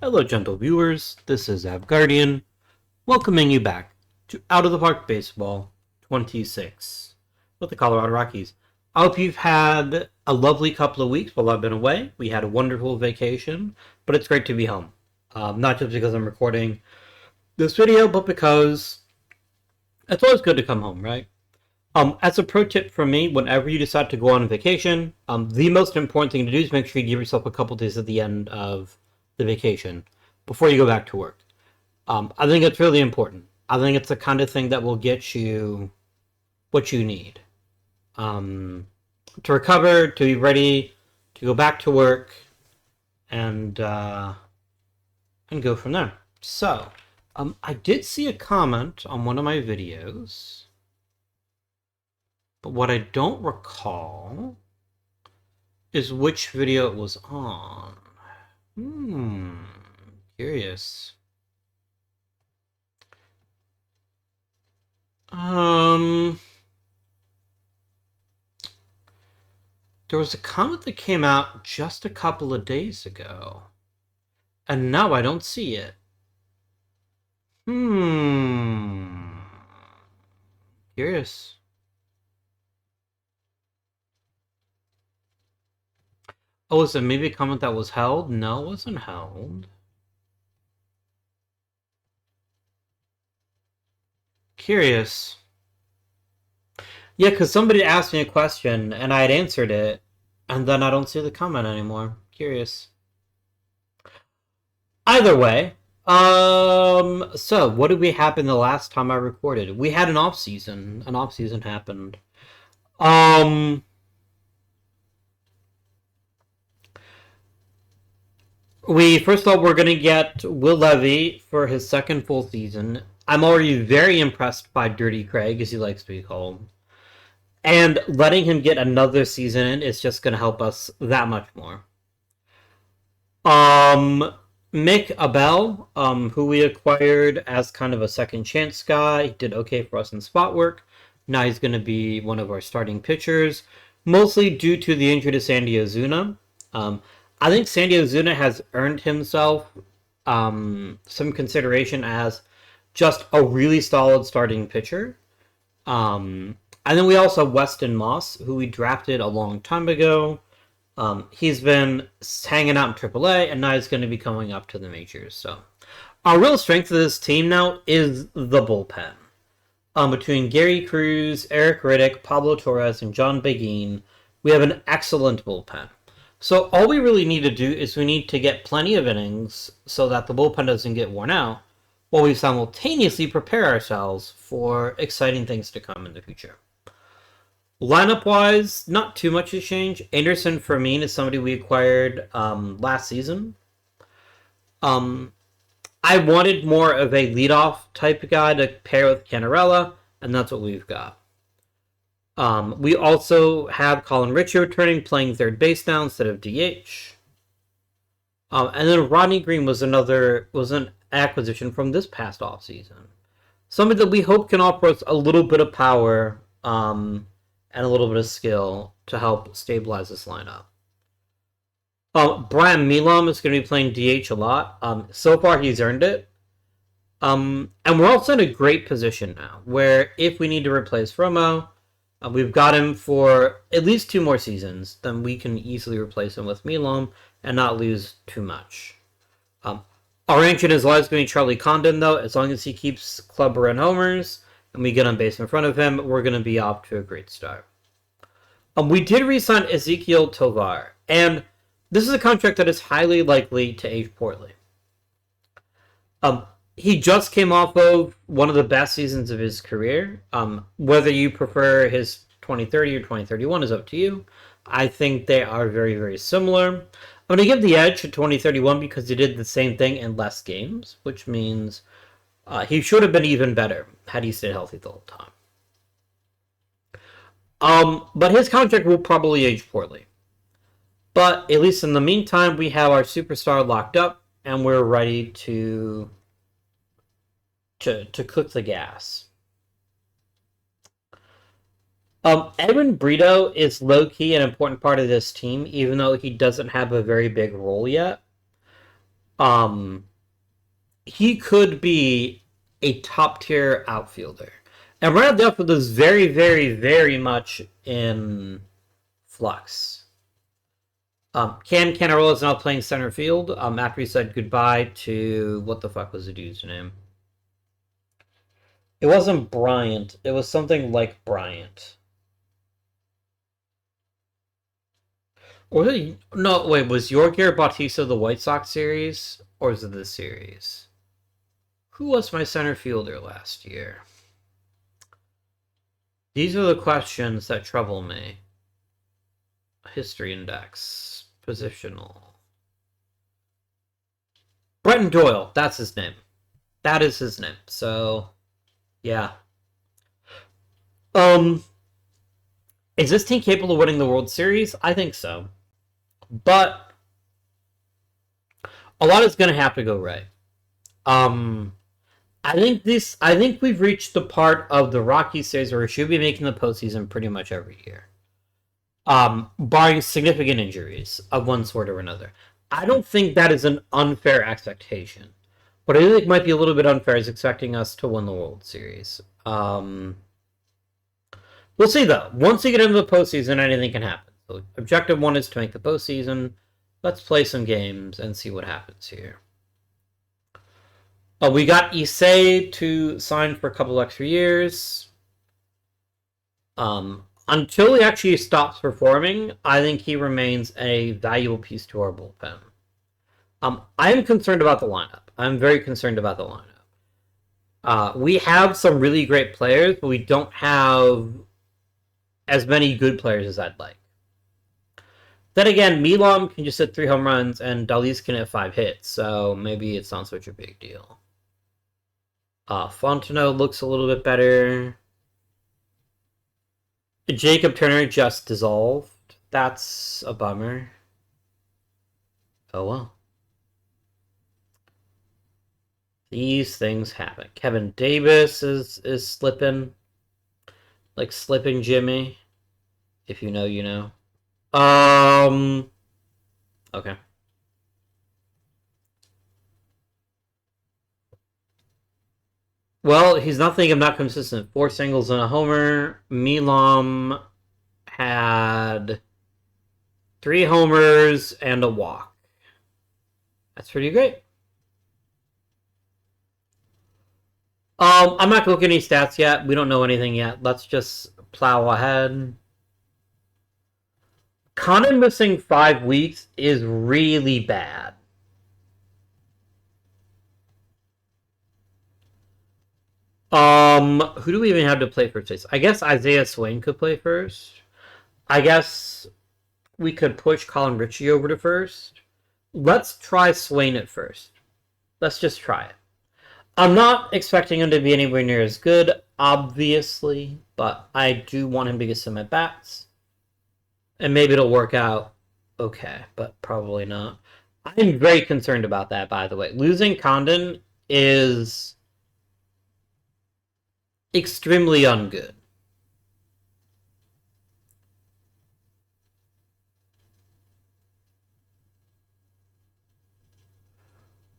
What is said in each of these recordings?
Hello, gentle viewers. This is Guardian, welcoming you back to Out of the Park Baseball 26 with the Colorado Rockies. I hope you've had a lovely couple of weeks while I've been away. We had a wonderful vacation, but it's great to be home. Not just because I'm recording this video, but because it's always good to come home, right? As a pro tip from me, whenever you decide to go on vacation, the most important thing to do is make sure you give yourself a couple days at the end of the vacation before you go back to work. I think it's really important. I think it's the kind of thing that will get you what you need to recover, to be ready to go back to work, and go from there. So, I did see a comment on one of my videos, but what I don't recall is which video it was on. Curious. There was a comment that came out just a couple of days ago, and now I don't see it. Curious. Oh, is it maybe a comment that was held? No, it wasn't held. Curious. Yeah, because somebody asked me a question, and I had answered it, and then I don't see the comment anymore. Curious. Either way, so what did we happen the last time I recorded? We had an off season. An off season happened. First of all, we're gonna get Will Levy for his second full season. I'm already very impressed by Dirty Craig, as he likes to be called. And letting him get another season in is just gonna help us that much more. Mick Abel, who we acquired as kind of a second chance guy, did okay for us in spot work. Now he's going to be one of our starting pitchers, mostly due to the injury to Sandy Ozuna. I think Sandy Ozuna has earned himself some consideration as just a really solid starting pitcher. And then we also have Weston Moss, who we drafted a long time ago. He's been hanging out in AAA, and now he's going to be coming up to the majors. So, our real strength of this team now is the bullpen. Between Gary Cruz, Eric Riddick, Pablo Torres, and John Beguin, we have an excellent bullpen. So, all we really need to do is we need to get plenty of innings so that the bullpen doesn't get worn out, while we simultaneously prepare ourselves for exciting things to come in the future. Lineup-wise, not too much has changed. Anderson Fermin is somebody we acquired last season. I wanted more of a leadoff type of guy to pair with Cannarella, and that's what we've got. We also have Colin Ritchie returning, playing third base now instead of DH. And then Rodney Green was an acquisition from this past offseason. Somebody that we hope can offer us a little bit of power and a little bit of skill to help stabilize this lineup. Brian Milam is going to be playing DH a lot. So far, he's earned it. And we're also in a great position now, where if we need to replace Romo, we've got him for at least 2 more seasons, then we can easily replace him with Milam and not lose too much. Our ancient is always going to be Charlie Condon, though. As long as he keeps clubber and homers, and we get on base in front of him, we're going to be off to a great start. We did re-sign Ezekiel Tovar, and this is a contract that is highly likely to age poorly. He just came off of one of the best seasons of his career. Whether you prefer his 2030 or 2031 is up to you. I think they are very, very similar. I'm going to give the edge to 2031 because he did the same thing in less games, which means he should have been even better had he stayed healthy the whole time. But his contract will probably age poorly. But at least in the meantime, we have our superstar locked up, and we're ready to cook the gas. Edwin Brito is low-key an important part of this team, even though he doesn't have a very big role yet. Um, he could be a top tier outfielder. And right now the outfield is very, very, very much in flux. Cam Canarola is now playing center field after he said goodbye to, what the fuck was the dude's name? It wasn't Bryant. It was something like Bryant. Or no, wait, was Yorger Bautista the White Sox series? Or is it this series? Who was my center fielder last year? These are the questions that trouble me. History index. Positional. Brenton Doyle. That's his name. That is his name. So, yeah. Is this team capable of winning the World Series? I think so. But a lot is going to have to go right. I think we've reached the part of the Rockies series where we should be making the postseason pretty much every year. Barring significant injuries of one sort or another. I don't think that is an unfair expectation. But I think it might be a little bit unfair as expecting us to win the World Series. We'll see, though. Once we get into the postseason, anything can happen. So objective one is to make the postseason. Let's play some games and see what happens here. We got Issei to sign for a couple extra years. Until he actually stops performing, I think he remains a valuable piece to our bullpen. I am concerned about the lineup. I'm very concerned about the lineup. We have some really great players, but we don't have as many good players as I'd like. Then again, Milam can just hit 3 home runs, and Dalis can hit 5 hits, so maybe it's not such a big deal. Fontenot looks a little bit better. Jacob Turner just dissolved. That's a bummer. Oh well. These things happen. Kevin Davis is slipping. Like slipping Jimmy. If you know, you know. Okay. Well, he's nothing. I'm not consistent. 4 singles and a homer. Milam had 3 homers and a walk. That's pretty great. I'm not looking at any stats yet. We don't know anything yet. Let's just plow ahead. Condon missing 5 weeks is really bad. Who do we even have to play first base? I guess Isaiah Swain could play first. I guess we could push Colin Ritchie over to first. Let's try Swain at first. Let's just try it. I'm not expecting him to be anywhere near as good, obviously, but I do want him to get some at-bats. And maybe it'll work out okay, but probably not. I'm very concerned about that, by the way. Losing Condon is extremely ungood.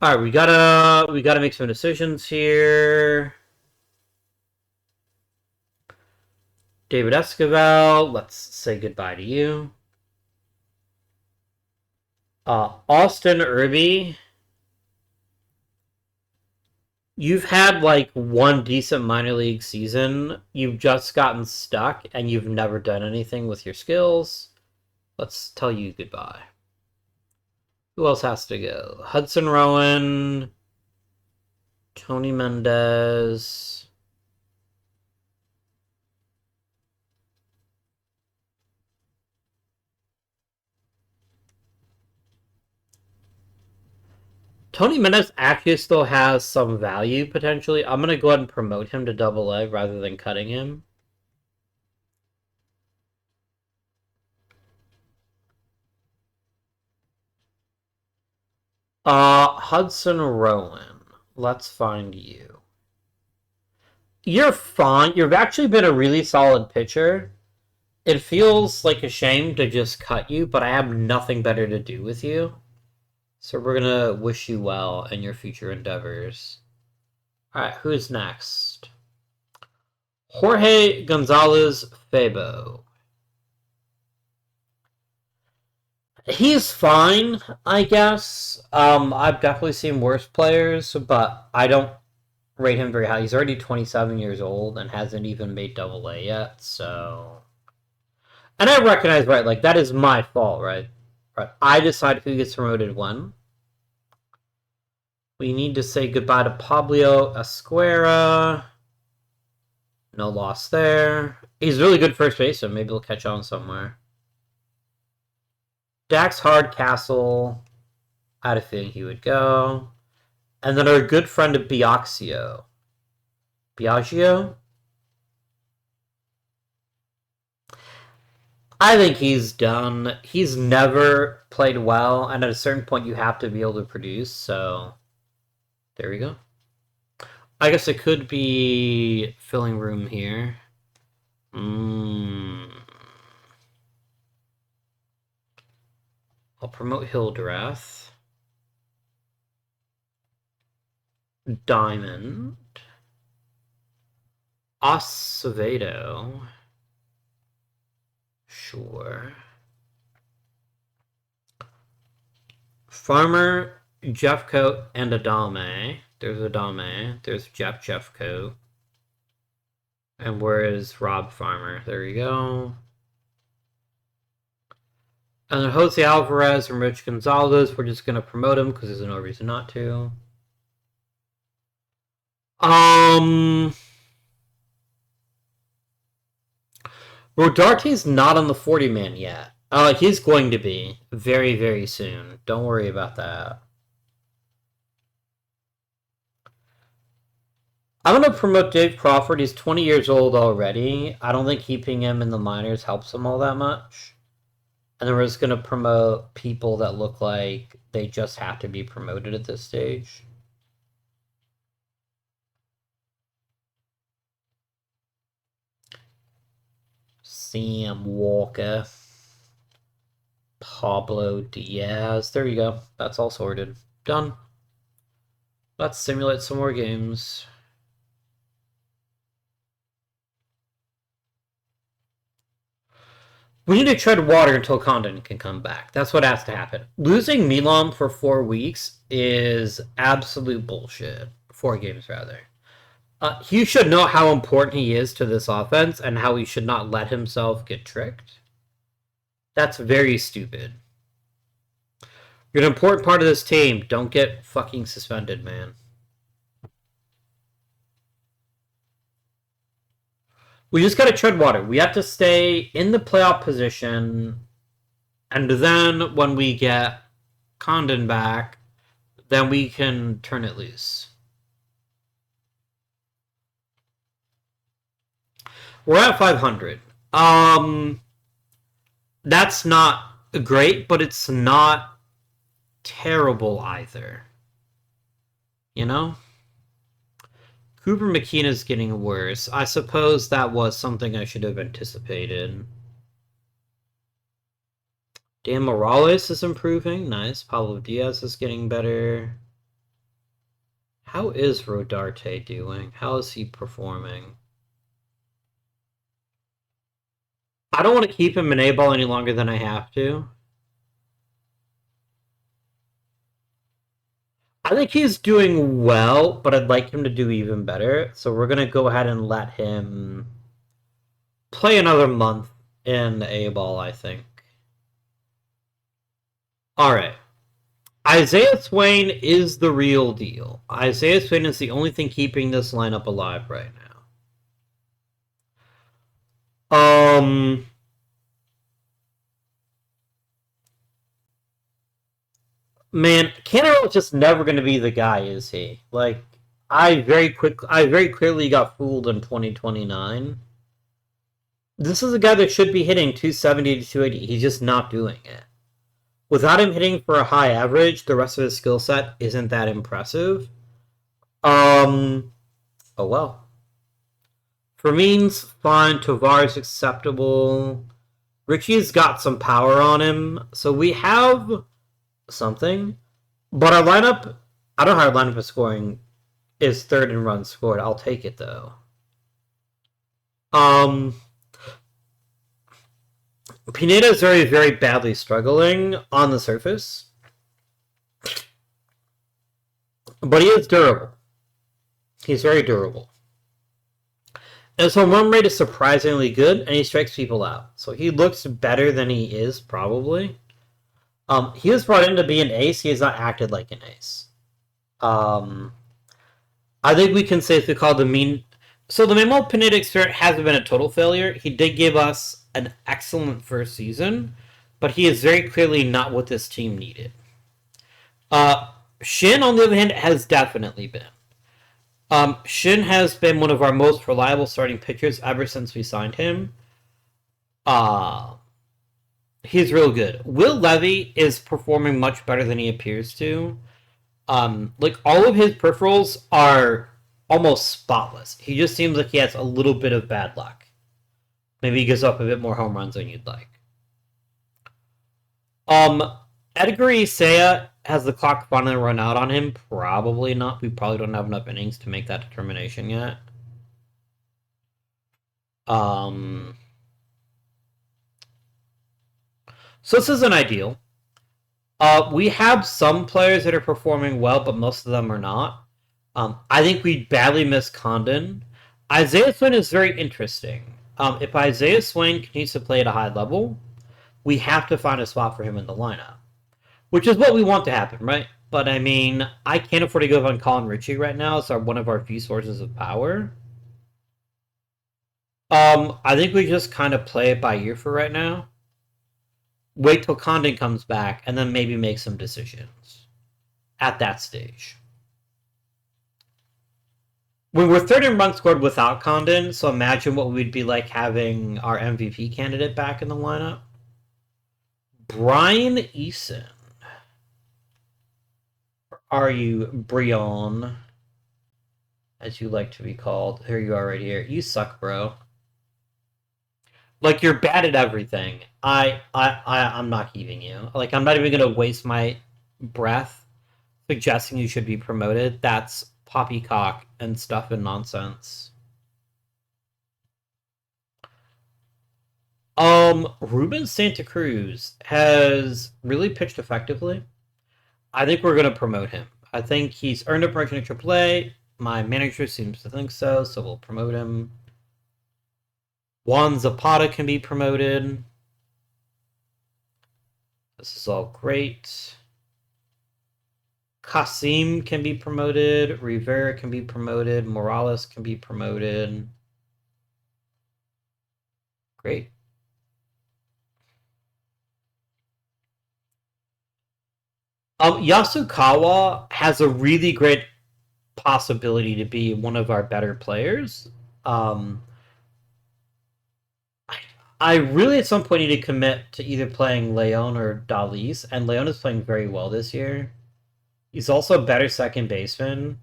All right, we gotta make some decisions here. David Escobar, let's say goodbye to you. Austin Irby, you've had like 1 decent minor league season. You've just gotten stuck, and you've never done anything with your skills. Let's tell you goodbye. Who else has to go? Hudson Rowan, Tony Mendez. Tony Mendez actually still has some value, potentially. I'm going to go ahead and promote him to Double-A rather than cutting him. Hudson Rowan. Let's find you. You're fine. You've actually been a really solid pitcher. It feels like a shame to just cut you, but I have nothing better to do with you. So we're gonna wish you well in your future endeavors. Alright, who's next? Jorge Gonzalez Febo. He's fine, I guess. I've definitely seen worse players, but I don't rate him very high. He's already 27 years old and hasn't even made Double A yet, so... And I recognize, right, like, that is my fault, right? Right. I decide who gets promoted when. We need to say goodbye to Pablo Esquera. No loss there. He's really good first base, so maybe he'll catch on somewhere. Dax Hardcastle. I had a feeling he would go. And then our good friend Biagio. Biagio? I think he's done. He's never played well, and at a certain point you have to be able to produce, so there we go. I guess it could be filling room here. I'll promote Hildrath. Diamond. Acevedo. Sure. Farmer, Jeffcoat, and Adame. There's Adame. There's Jeffcoat. And where is Rob Farmer? There you go. And then Jose Alvarez and Rich Gonzalez, we're just going to promote him because there's no reason not to. Rodarte's not on the 40-man yet. He's going to be very, very soon. Don't worry about that. I'm going to promote Dave Crawford. He's 20 years old already. I don't think keeping him in the minors helps him all that much. And then we're just going to promote people that look like they just have to be promoted at this stage. Sam Walker. Pablo Diaz. There you go. That's all sorted. Done. Let's simulate some more games. We need to tread water until Condon can come back. That's what has to happen. Losing Milan for 4 weeks is absolute bullshit. 4 games, rather. He should know how important he is to this offense and how he should not let himself get tricked. That's very stupid. You're an important part of this team. Don't get fucking suspended, man. We just gotta tread water. We have to stay in the playoff position, and then when we get Condon back, then we can turn it loose. We're at 500. That's not great, but it's not terrible either. You know? Cooper McKenna's getting worse. I suppose that was something I should have anticipated. Dan Morales is improving. Nice. Pablo Diaz is getting better. How is Rodarte doing? How is he performing? I don't want to keep him in A-ball any longer than I have to. I think he's doing well, but I'd like him to do even better. So we're going to go ahead and let him play another month in A-ball, I think. Alright. Isaiah Swain is the real deal. Isaiah Swain is the only thing keeping this lineup alive right now. Man, Cannerell's just never going to be the guy, is he? Like, I very clearly got fooled in 2029. This is a guy that should be hitting 270 to 280. He's just not doing it. Without him hitting for a high average, the rest of his skill set isn't that impressive. Oh well. Fermin's fine. Tovar's acceptable. Richie's got some power on him. So we have something. But our lineup, I don't know how our lineup is scoring, is third in runs scored. I'll take it, though. Pineda is very, very badly struggling on the surface. But he is durable. He's very durable. And his home run rate is surprisingly good, and he strikes people out. So he looks better than he is, probably. He was brought in to be an ace. He has not acted like an ace. I think we can safely call the mean... So the Manuel Pineda experiment hasn't been a total failure. He did give us an excellent first season, but he is very clearly not what this team needed. Shin, on the other hand, has definitely been. Shin has been one of our most reliable starting pitchers ever since we signed him. He's real good. Will Levy is performing much better than he appears to. Like, all of his peripherals are almost spotless. He just seems like he has a little bit of bad luck. Maybe he gives up a bit more home runs than you'd like. Edgar Isaiah, has the clock finally run out on him? Probably not. We probably don't have enough innings to make that determination yet. So this isn't ideal. We have some players that are performing well, but most of them are not. I think we badly miss Condon. Isaiah Swain is very interesting. If Isaiah Swain continues to play at a high level, we have to find a spot for him in the lineup. Which is what we want to happen, right? But, I mean, I can't afford to give on Colin Ritchie right now. It's one of our few sources of power. I think we just kind of play it by ear for right now. Wait till Condon comes back, and then maybe make some decisions at that stage. We were third in runs scored without Condon, so imagine what we'd be like having our MVP candidate back in the lineup. Brian Eason. Are you Brion, as you like to be called? Here you are right here. You suck, bro. Like, you're bad at everything. I'm not heaving you. Like, I'm not even going to waste my breath suggesting you should be promoted. That's poppycock and stuff and nonsense. Ruben Santa Cruz has really pitched effectively. I think we're going to promote him. I think he's earned a promotion to AAA. My manager seems to think so, so we'll promote him. Juan Zapata can be promoted. This is all great. Kasim can be promoted. Rivera can be promoted. Morales can be promoted. Great. Yasukawa has a really great possibility to be one of our better players. I really at some point need to commit to either playing Leon or Dalis, and Leon is playing very well this year. He's also a better second baseman.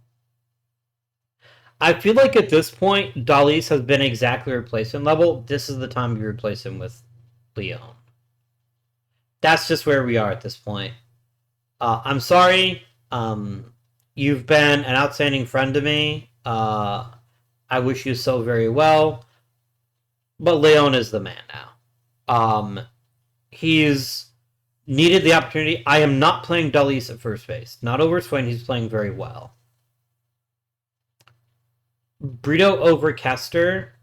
I feel like at this point, Dalis has been exactly replacement level. This is the time you replace him with Leon. That's just where we are at this point. I'm sorry. You've been an outstanding friend to me. I wish you so very well. But Leon is the man now. He's needed the opportunity. I am not playing Dalis at first base. Not over Swain. He's playing very well. Brito over Kester.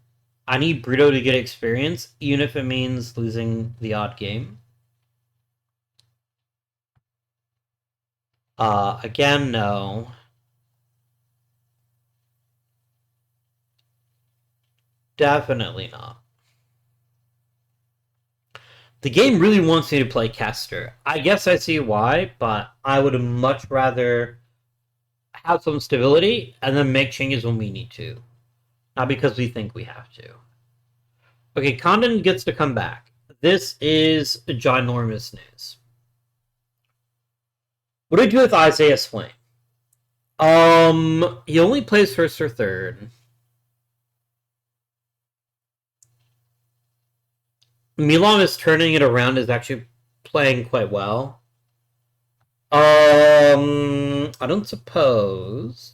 I need Brito to get experience, even if it means losing the odd game. Again, no. Definitely not. The game really wants me to play Kester. I guess I see why, but I would much rather have some stability and then make changes when we need to. Not because we think we have to. Okay, Condon gets to come back. This is ginormous news. What do I do with Isaiah Swain? He only plays first or third. Milan is turning it around, is actually playing quite well. I don't suppose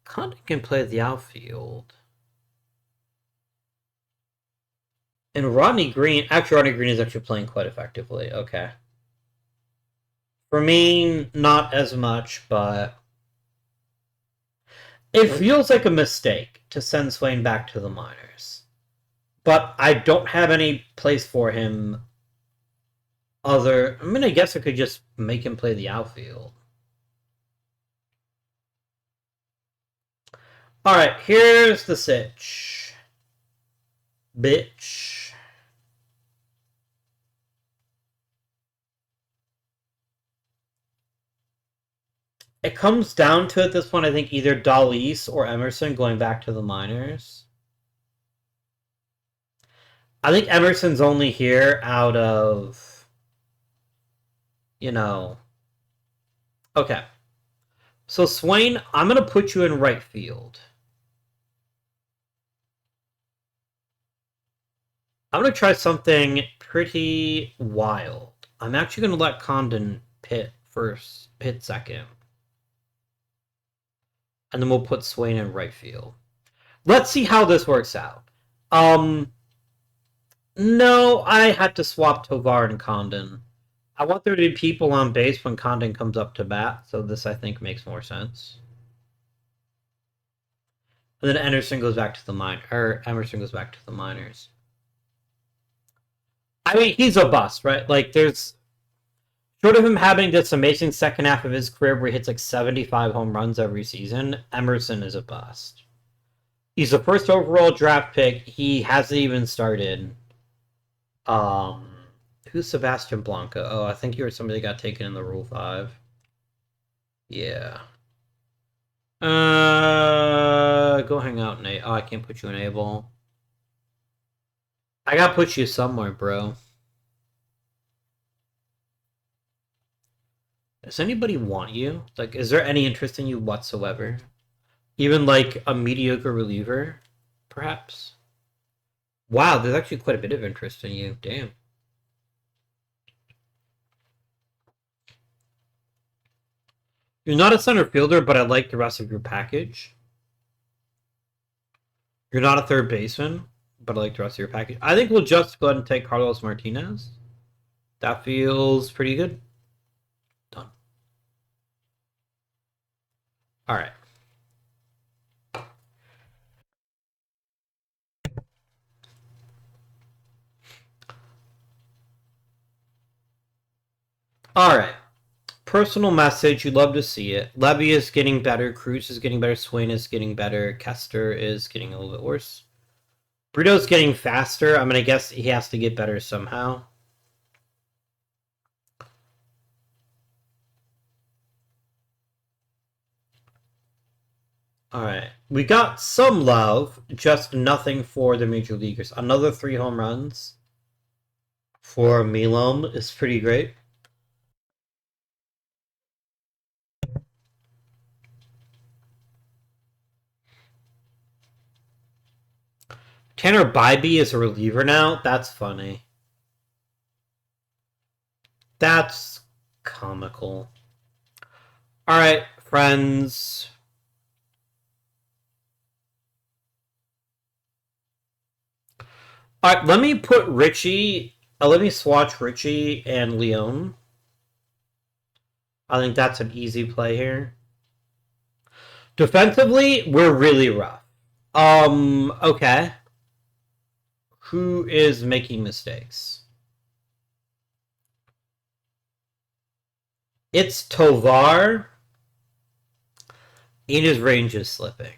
Condon can play the outfield. And Rodney Green is actually playing quite effectively. Okay. For me, not as much, but it feels like a mistake to send Swain back to the minors. But I don't have any place for him I guess I could just make him play the outfield. Alright, here's the sitch. Bitch. It comes down to, at this point, I think either Dalis or Emerson going back to the minors. I think Emerson's only here out of, Okay. So, Swain, I'm going to put you in right field. I'm going to try something pretty wild. I'm actually going to let Condon pit second. And then we'll put Swain in right field. Let's see how this works out. No, I had to swap Tovar and Condon. I want there to be people on base when Condon comes up to bat, so this, I think, makes more sense. And then Emerson goes back to the minors. I mean, he's a bust, right? Like, there's short of him having this amazing second half of his career where he hits like 75 home runs every season, Emerson is a bust. He's the first overall draft pick. He hasn't even started. Who's Sebastian Blanca? Oh, I think you were somebody that got taken in the Rule 5. Yeah. Go hang out, Nate. Oh, I can't put you in Able. I gotta put you somewhere, bro. Does anybody want you? Like, is there any interest in you whatsoever? Even, like, a mediocre reliever, perhaps? Wow, there's actually quite a bit of interest in you. Damn. You're not a center fielder, but I like the rest of your package. You're not a third baseman, but I like the rest of your package. I think we'll just go ahead and take Carlos Martinez. That feels pretty good. Done. All right. All right. Personal message. You'd love to see it. Levy is getting better. Cruz is getting better. Swain is getting better. Kester is getting a little bit worse. Brito's getting faster. I'm going to guess he has to get better somehow. All right. We got some love, just nothing for the major leaguers. Another 3 home runs for Milom is pretty great. Tanner Bybee is a reliever now? That's funny. That's comical. All right, friends. All right, let me put Richie. Let me swatch Richie and Leone. I think that's an easy play here. Defensively, we're really rough. Okay. Who is making mistakes? It's Tovar. And his range is slipping.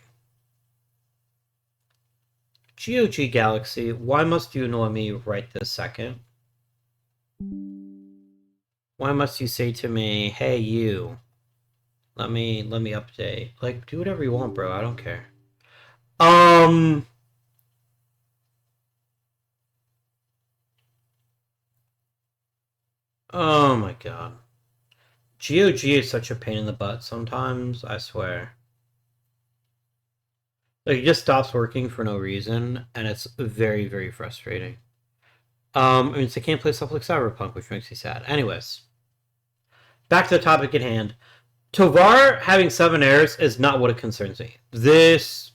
GOG Galaxy, why must you annoy me right this second? Why must you say to me, hey, you, let me update. Like, do whatever you want, bro. I don't care. Oh my god. GOG is such a pain in the butt sometimes, I swear. Like, it just stops working for no reason, and it's very, very frustrating. I mean, they can't play stuff like Cyberpunk, which makes me sad. Anyways. back to the topic at hand. Tovar having 7 errors is not what it concerns me. This...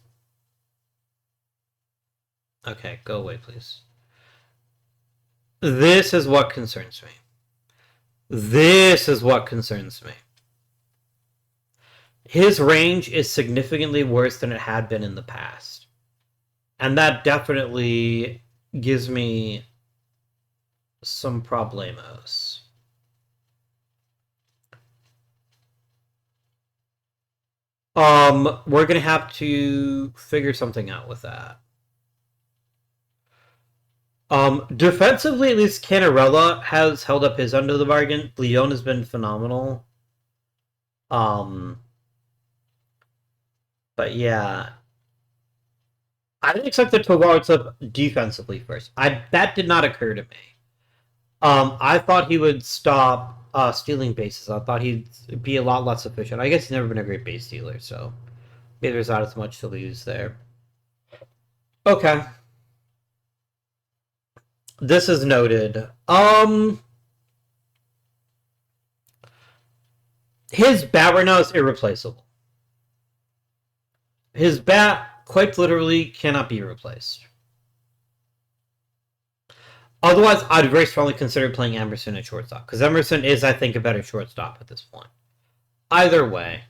Okay, go away, please. This is what concerns me. This is what concerns me. His range is significantly worse than it had been in the past. And that definitely gives me some problemos. We're gonna have to figure something out with that. Defensively, at least Cannarella has held up his end of the bargain. Leon has been phenomenal. But yeah, I didn't expect the Tovar to defensively first. That did not occur to me. I thought he would stop stealing bases. I thought he'd be a lot less efficient. I guess he's never been a great base stealer, so maybe there's not as much to lose there. Okay. This is noted. His bat right now is irreplaceable. His bat, quite literally, cannot be replaced. Otherwise, I'd very strongly consider playing Emerson at shortstop, because Emerson is, I think, a better shortstop at this point. Either way.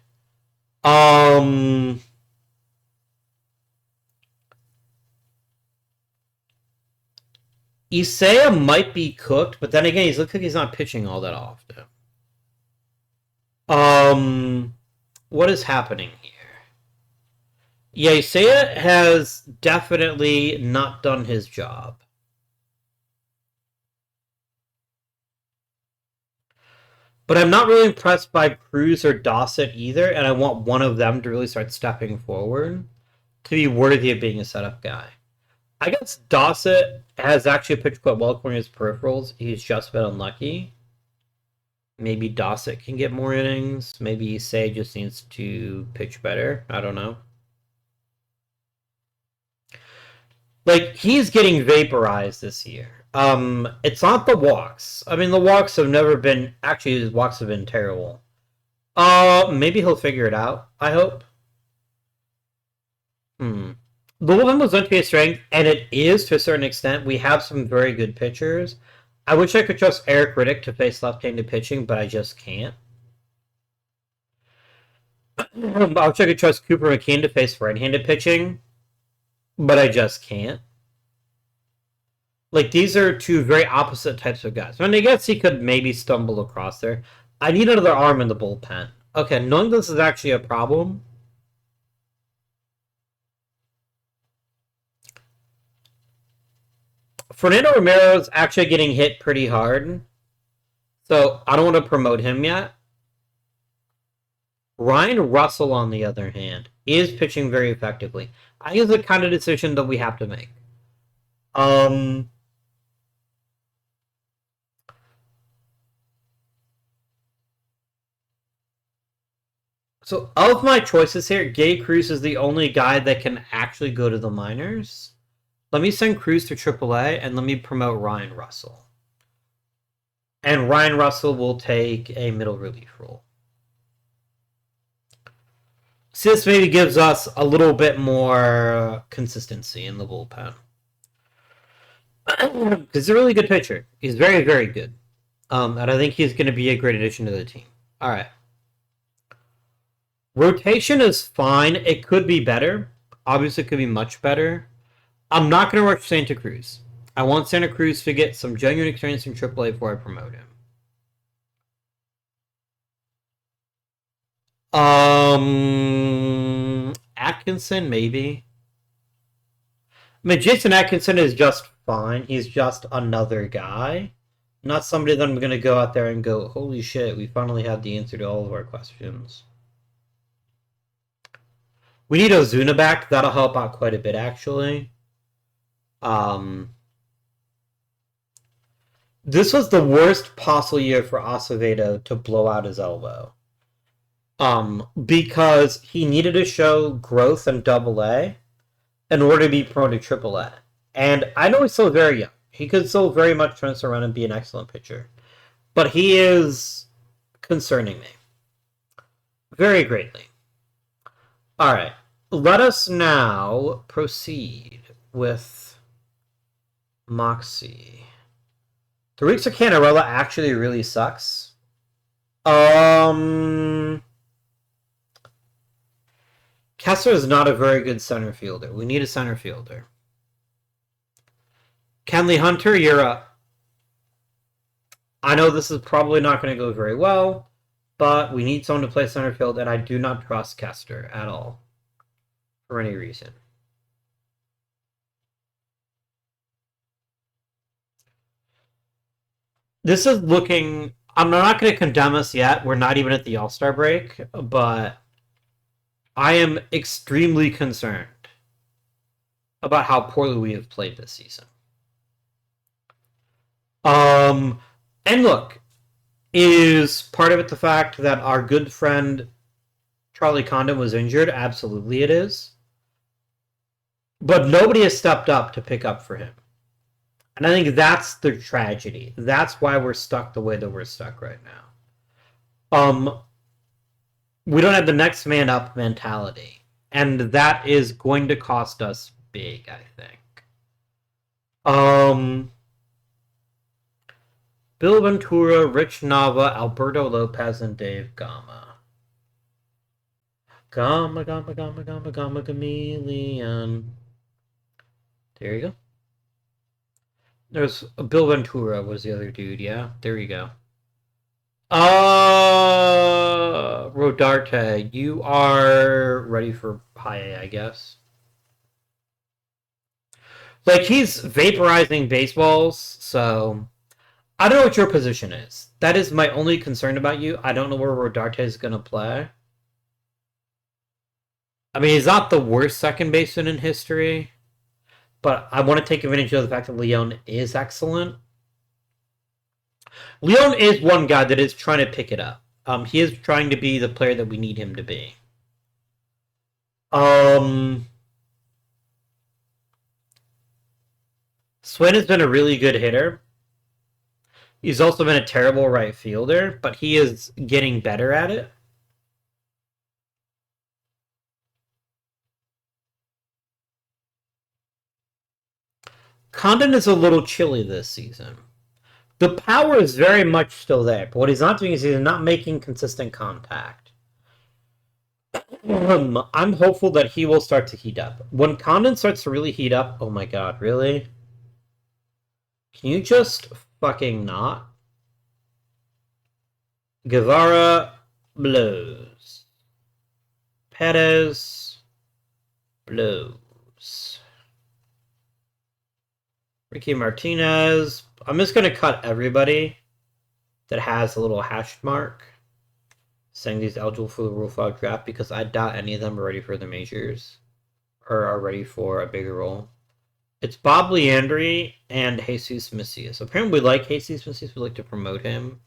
Isaiah might be cooked, but then again, he looks like he's not pitching all that often. What is happening here? Yeah, Isaiah has definitely not done his job. But I'm not really impressed by Cruz or Dossett either, and I want one of them to really start stepping forward to be worthy of being a setup guy. I guess Dossett has actually pitched quite well according to his peripherals. He's just been unlucky. Maybe Dossett can get more innings. Maybe Isaiah just needs to pitch better. I don't know. Like, he's getting vaporized this year. It's not the walks. I mean, the walks have never been... Actually, his walks have been terrible. Maybe he'll figure it out, I hope. The bullpen was meant to be a strength, and it is to a certain extent. We have some very good pitchers. I wish I could trust Eric Riddick to face left-handed pitching, but I just can't. I wish I could trust Cooper McKean to face right-handed pitching, but I just can't. Like, these are two very opposite types of guys. I mean, I guess he could maybe stumble across there. I need another arm in the bullpen. Okay, knowing this is actually a problem. Fernando Romero is actually getting hit pretty hard. So, I don't want to promote him yet. Ryan Russell, on the other hand, is pitching very effectively. I think it's the kind of decision that we have to make. So, of my choices here, Gay Cruz is the only guy that can actually go to the minors. Let me send Cruz to AAA, and let me promote Ryan Russell. And Ryan Russell will take a middle relief role. So this maybe gives us a little bit more consistency in the bullpen. Because he's a really good pitcher. He's very, very good. And I think he's going to be a great addition to the team. All right. Rotation is fine. It could be better. Obviously, it could be much better. I'm not going to rush Santa Cruz. I want Santa Cruz to get some genuine experience in AAA before I promote him. Atkinson, maybe. I mean, Jason Atkinson is just fine. He's just another guy. Not somebody that I'm going to go out there and go, holy shit, we finally have the answer to all of our questions. We need Ozuna back. That'll help out quite a bit, actually. This was the worst possible year for Acevedo to blow out his elbow. Because he needed to show growth in AA in order to be promoted to AAA. And I know he's still very young. He could still very much turn this around and be an excellent pitcher. But he is concerning me. Very greatly. All right. Let us now proceed with Moxie. 3 weeks of Canarella actually really sucks. Kessler is not a very good center fielder. We need a center fielder. Kenley Hunter, you're up. I know this is probably not going to go very well, but we need someone to play center field, and I do not trust Kester at all. For any reason. This is looking... I'm not going to condemn us yet. We're not even at the All-Star break, but I am extremely concerned about how poorly we have played this season. And look, is part of it the fact that our good friend Charlie Condon was injured? Absolutely it is. But nobody has stepped up to pick up for him. And I think that's the tragedy. That's why we're stuck the way that we're stuck right now. We don't have the next man up mentality. And that is going to cost us big, I think. Bill Ventura, Rich Nava, Alberto Lopez, and Dave Gama. Gama, chameleon. There you go. There's Bill Ventura was the other dude, yeah? There you go. Rodarte, you are ready for high A, I guess. Like, he's vaporizing baseballs, so... I don't know what your position is. That is my only concern about you. I don't know where Rodarte is going to play. I mean, he's not the worst second baseman in history, but I want to take advantage of the fact that Leon is excellent. Leon is one guy that is trying to pick it up. He is trying to be the player that we need him to be. Swin has been a really good hitter. He's also been a terrible right fielder, but he is getting better at it. Condon is a little chilly this season. The power is very much still there, but what he's not doing is he's not making consistent contact. I'm hopeful that he will start to heat up. When Condon starts to really heat up, oh my god, really? Can you just fucking not? Guevara blows. Perez blows. Ricky Martinez. I'm just going to cut everybody that has a little hash mark saying he's eligible for the Rule 5 draft because I doubt any of them are ready for the majors or are ready for a bigger role. It's Bob Leandri and Jesus Macias. Apparently we like Jesus Macias. We'd like to promote him.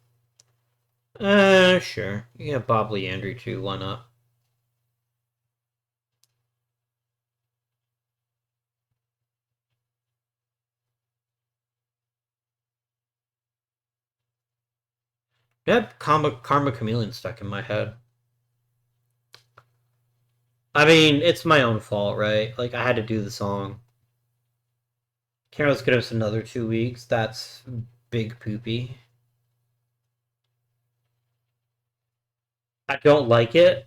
Sure. You can have Bob Leandri too. Why not? I had Karma Chameleon stuck in my head. I mean, it's my own fault, right? Like, I had to do the song. Carol's give us another 2 weeks. That's big poopy. I don't like it.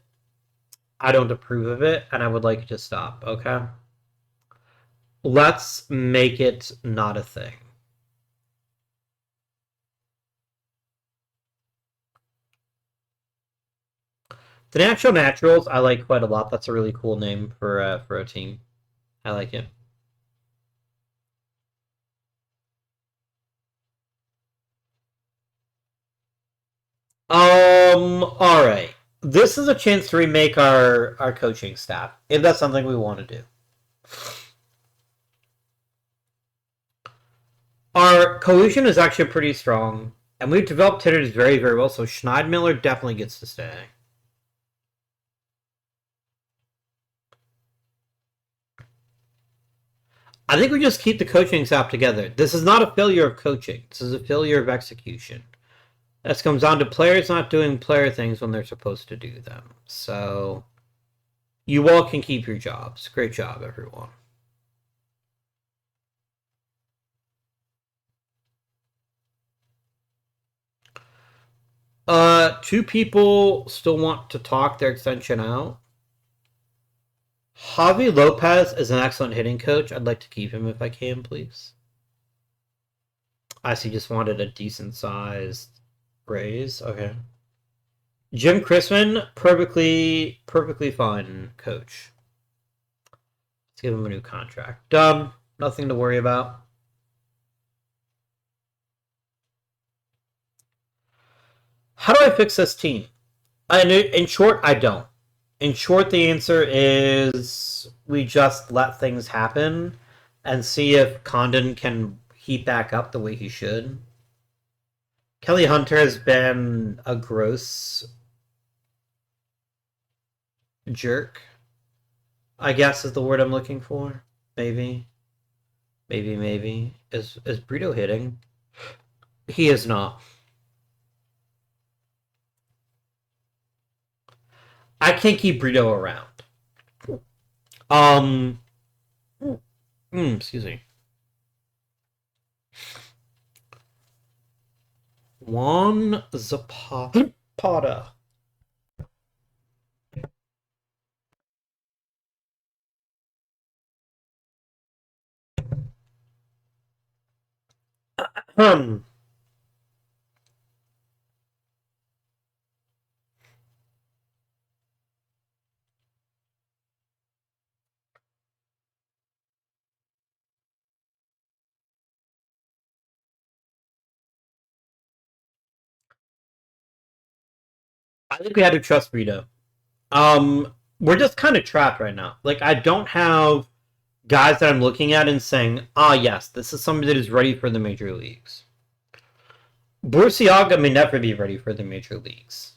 I don't approve of it, and I would like it to stop, okay? Let's make it not a thing. The Natural Naturals, I like quite a lot. That's a really cool name for a team. I like it. Alright. This is a chance to remake our coaching staff, if that's something we want to do. Our cohesion is actually pretty strong, and we've developed hitters very, very well, so Schneidmiller definitely gets to stay. I think we just keep the coaching staff together. This is not a failure of coaching. This is a failure of execution. This comes down to players not doing player things when they're supposed to do them. So you all can keep your jobs. Great job, everyone. Two people still want to talk their extension out. Javi Lopez is an excellent hitting coach. I'd like to keep him if I can, please. I see, just wanted a decent sized raise. Okay. Jim Chrisman, perfectly fine coach. Let's give him a new contract. Done. Nothing to worry about. How do I fix this team? In short, I don't. In short, the answer is we just let things happen and see if Condon can heat back up the way he should. Kelly Hunter has been a gross jerk, I guess is the word I'm looking for. Maybe. Is Brito hitting? He is not. I can't keep Brito around. Excuse me. Juan Zapata. I think we had to trust Brito. We're just kind of trapped right now. Like, I don't have guys that I'm looking at and saying, yes, this is somebody that is ready for the major leagues. Burciaga may never be ready for the major leagues.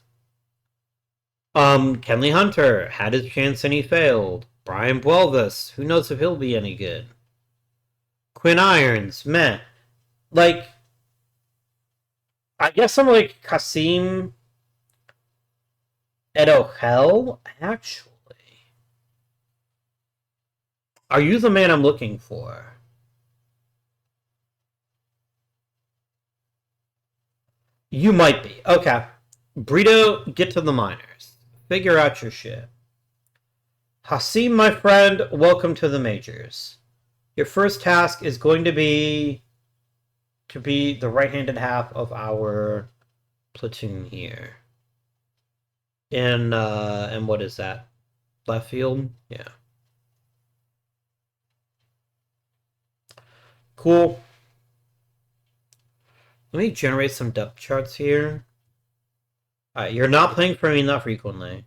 Kenley Hunter had his chance and he failed. Brian Buelvis, who knows if he'll be any good. Quinn Irons, meh. Like, I guess I'm like Kasim Edohel, actually. Are you the man I'm looking for? You might be. Okay. Brito, get to the minors. Figure out your shit. Hasim, my friend, welcome to the majors. Your first task is going to be the right-handed half of our platoon here. And what is that? Left field? Yeah. Cool. Let me generate some depth charts here. Alright, you're not playing for me that frequently.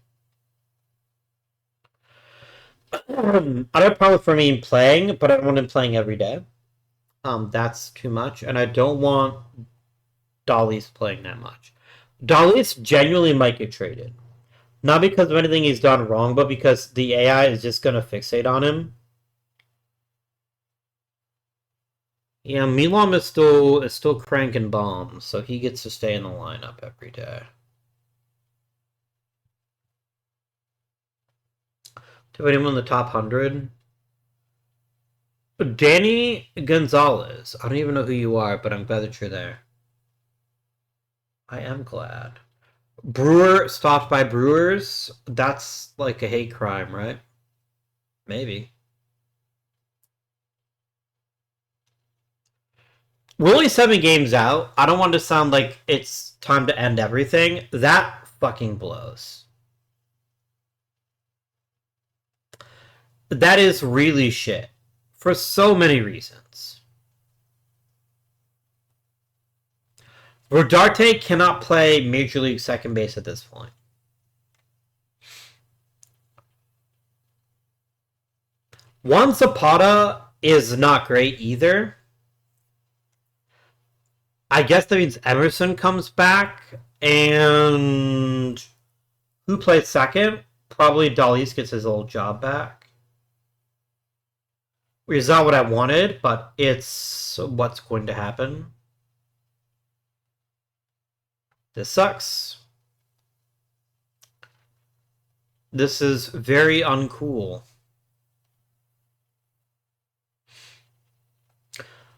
I don't have a problem for me playing, but I don't want him playing every day. That's too much, and I don't want Dolly's playing that much. Dolly's genuinely might get traded. Not because of anything he's done wrong, but because the AI is just going to fixate on him. Yeah, Milam is still cranking bombs, so he gets to stay in the lineup every day. Do anyone in the top 100? Danny Gonzalez. I don't even know who you are, but I'm glad that you're there. I am glad. Brewer stopped by Brewers? That's like a hate crime, right? Maybe. We're only 7 games out. I don't want to sound like it's time to end everything. That fucking blows. That is really shit. For so many reasons. Rodarte cannot play Major League second base at this point. Juan Zapata is not great either. I guess that means Emerson comes back, and who plays second? Probably Dalis gets his old job back. Which is not what I wanted, but it's what's going to happen. This sucks. This is very uncool.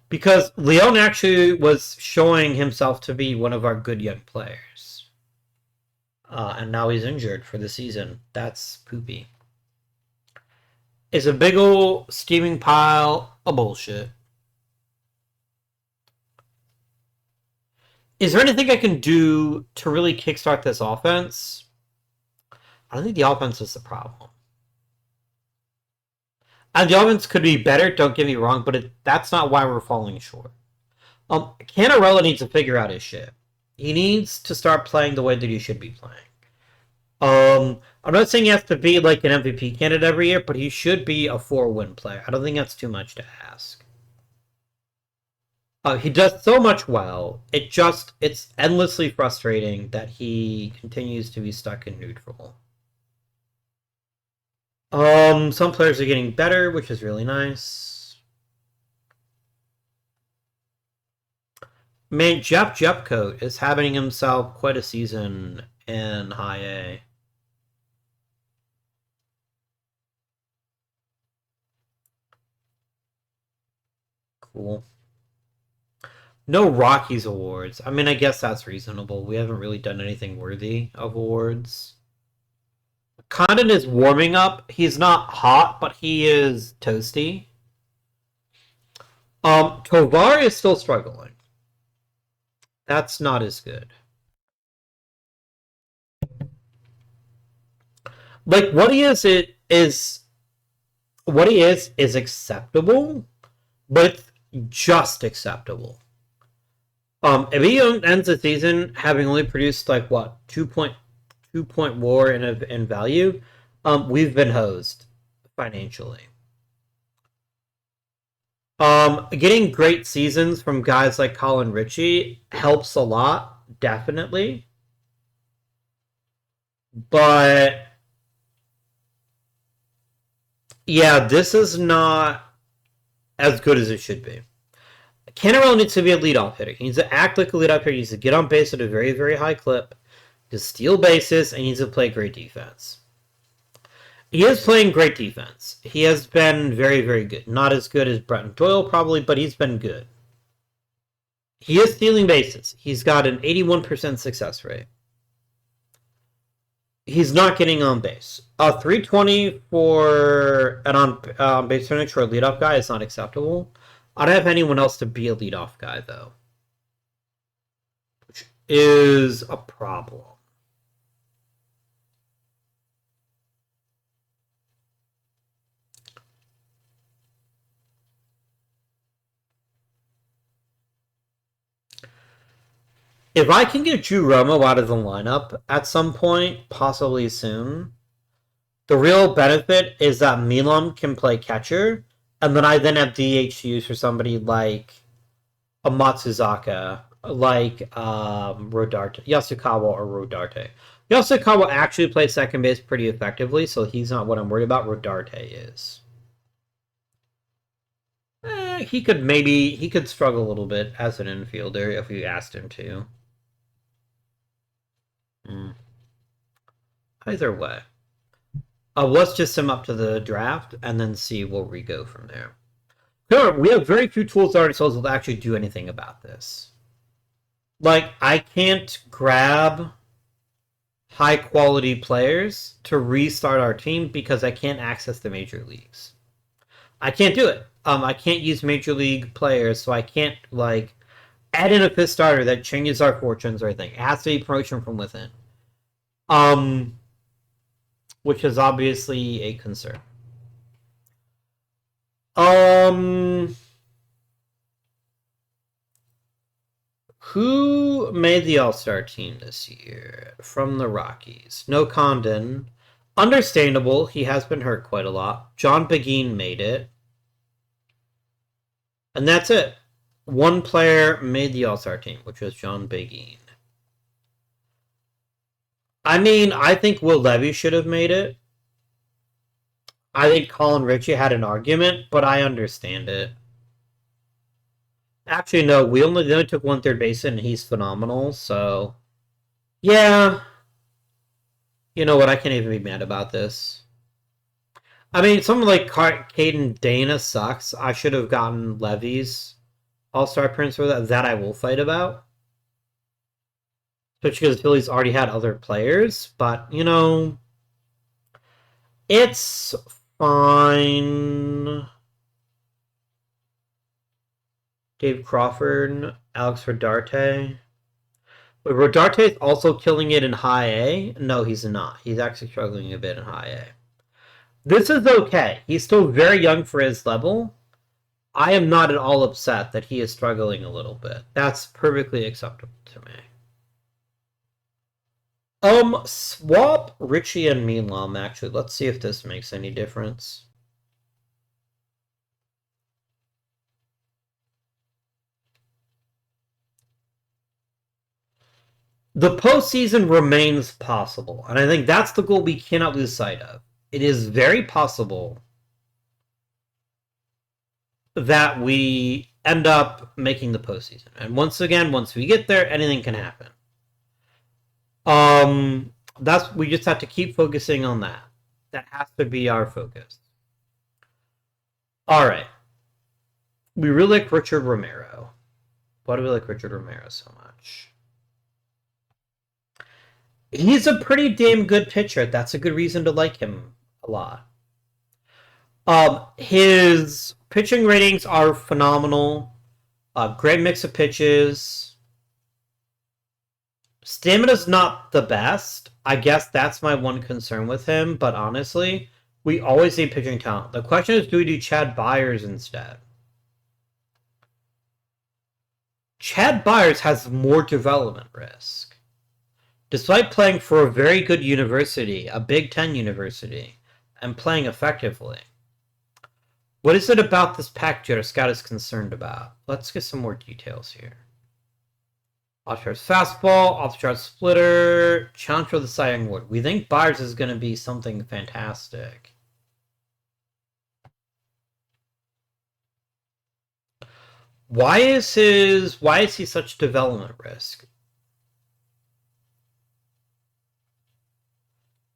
Because Leon actually was showing himself to be one of our good young players. And now he's injured for the season. That's poopy. It's a big ol' steaming pile of bullshit. Is there anything I can do to really kickstart this offense? I don't think the offense is the problem. And the offense could be better, don't get me wrong, but that's not why we're falling short. Canarella needs to figure out his shit. He needs to start playing the way that he should be playing. I'm not saying he has to be like an MVP candidate every year, but he should be a 4-win player. I don't think that's too much to ask. He does so much well. It's endlessly frustrating that he continues to be stuck in neutral. Some players are getting better, which is really nice. Man, Jeff Jeffcoat is having himself quite a season in High A. Cool. No Rockies awards. I mean, I guess that's reasonable. We haven't really done anything worthy of awards. Condon is warming up. He's not hot, but he is toasty. Tovar is still struggling. That's not as good. Like, what he is acceptable, but it's just acceptable. If he ends the season having only produced like what 2 point war in value, we've been hosed financially. Getting great seasons from guys like Colin Ritchie helps a lot, definitely. But yeah, this is not as good as it should be. Canarella needs to be a leadoff hitter. He needs to act like a leadoff hitter. He needs to get on base at a very, very high clip, to steal bases, and he needs to play great defense. He is playing great defense. He has been very, very good. Not as good as Bretton Doyle, probably, but he's been good. He is stealing bases. He's got an 81% success rate. He's not getting on base. 320 for an on base percentage for a leadoff guy is not acceptable. I don't have anyone else to be a leadoff guy, though, which is a problem. If I can get Drew Romo out of the lineup at some point, possibly soon, the real benefit is that Milam can play catcher, and then I then have DH to use for somebody like a Matsuzaka, like Rodarte, Yasukawa or Rodarte. Yasukawa actually plays second base pretty effectively, so he's not what I'm worried about. Rodarte is. He could struggle a little bit as an infielder if we asked him to. Either way. Let's just sum up to the draft and then see where we go from there. However, we have very few tools at our disposal to actually do anything about this. Like, I can't grab high-quality players to restart our team because I can't access the major leagues. I can't do it. I can't use major league players, so I can't, like, add in a fifth starter that changes our fortunes or anything. It has to be promotion from within. Which is obviously a concern. Who made the All-Star team this year from the Rockies? No Condon. Understandable. He has been hurt quite a lot. John Begin made it. And that's it. One player made the All-Star team, which was John Begin. I mean, I think Will Levy should have made it. I think Colin Ritchie had an argument, but I understand it. Actually, no, they only took one third baseman, and he's phenomenal, so Yeah. You know what? I can't even be mad about this. I mean, someone like Caden Dana sucks. I should have gotten Levy's All-Star Prince for that. That I will fight about. Especially because the Phillies already had other players. But, you know, it's fine. Dave Crawford, Alex Rodarte. But Rodarte is also killing it in high A? No, he's not. He's actually struggling a bit in high A. This is okay. He's still very young for his level. I am not at all upset that he is struggling a little bit. That's perfectly acceptable to me. Swap Richie and Milam, actually. Let's see if this makes any difference. The postseason remains possible, and I think that's the goal we cannot lose sight of. It is very possible that we end up making the postseason. And once again, once we get there, anything can happen. That's we just have to keep focusing on that. That has to be our focus. All right. We really like Richard Romero. Why do we like Richard Romero so much? He's a pretty damn good pitcher. That's a good reason to like him a lot. His pitching ratings are phenomenal. Great mix of pitches. Stamina's not the best. I guess that's my one concern with him, but honestly, we always need pitching talent. The question is, do we do Chad Byers instead? Chad Byers has more development risk. Despite playing for a very good university, a Big Ten university, and playing effectively. What is it about this package that Scott is concerned about? Let's get some more details here. Off-the-charts fastball, off-the-charts splitter, challenge for the Cy Young Award. We think Byers is going to be something fantastic. Why is he such development risk?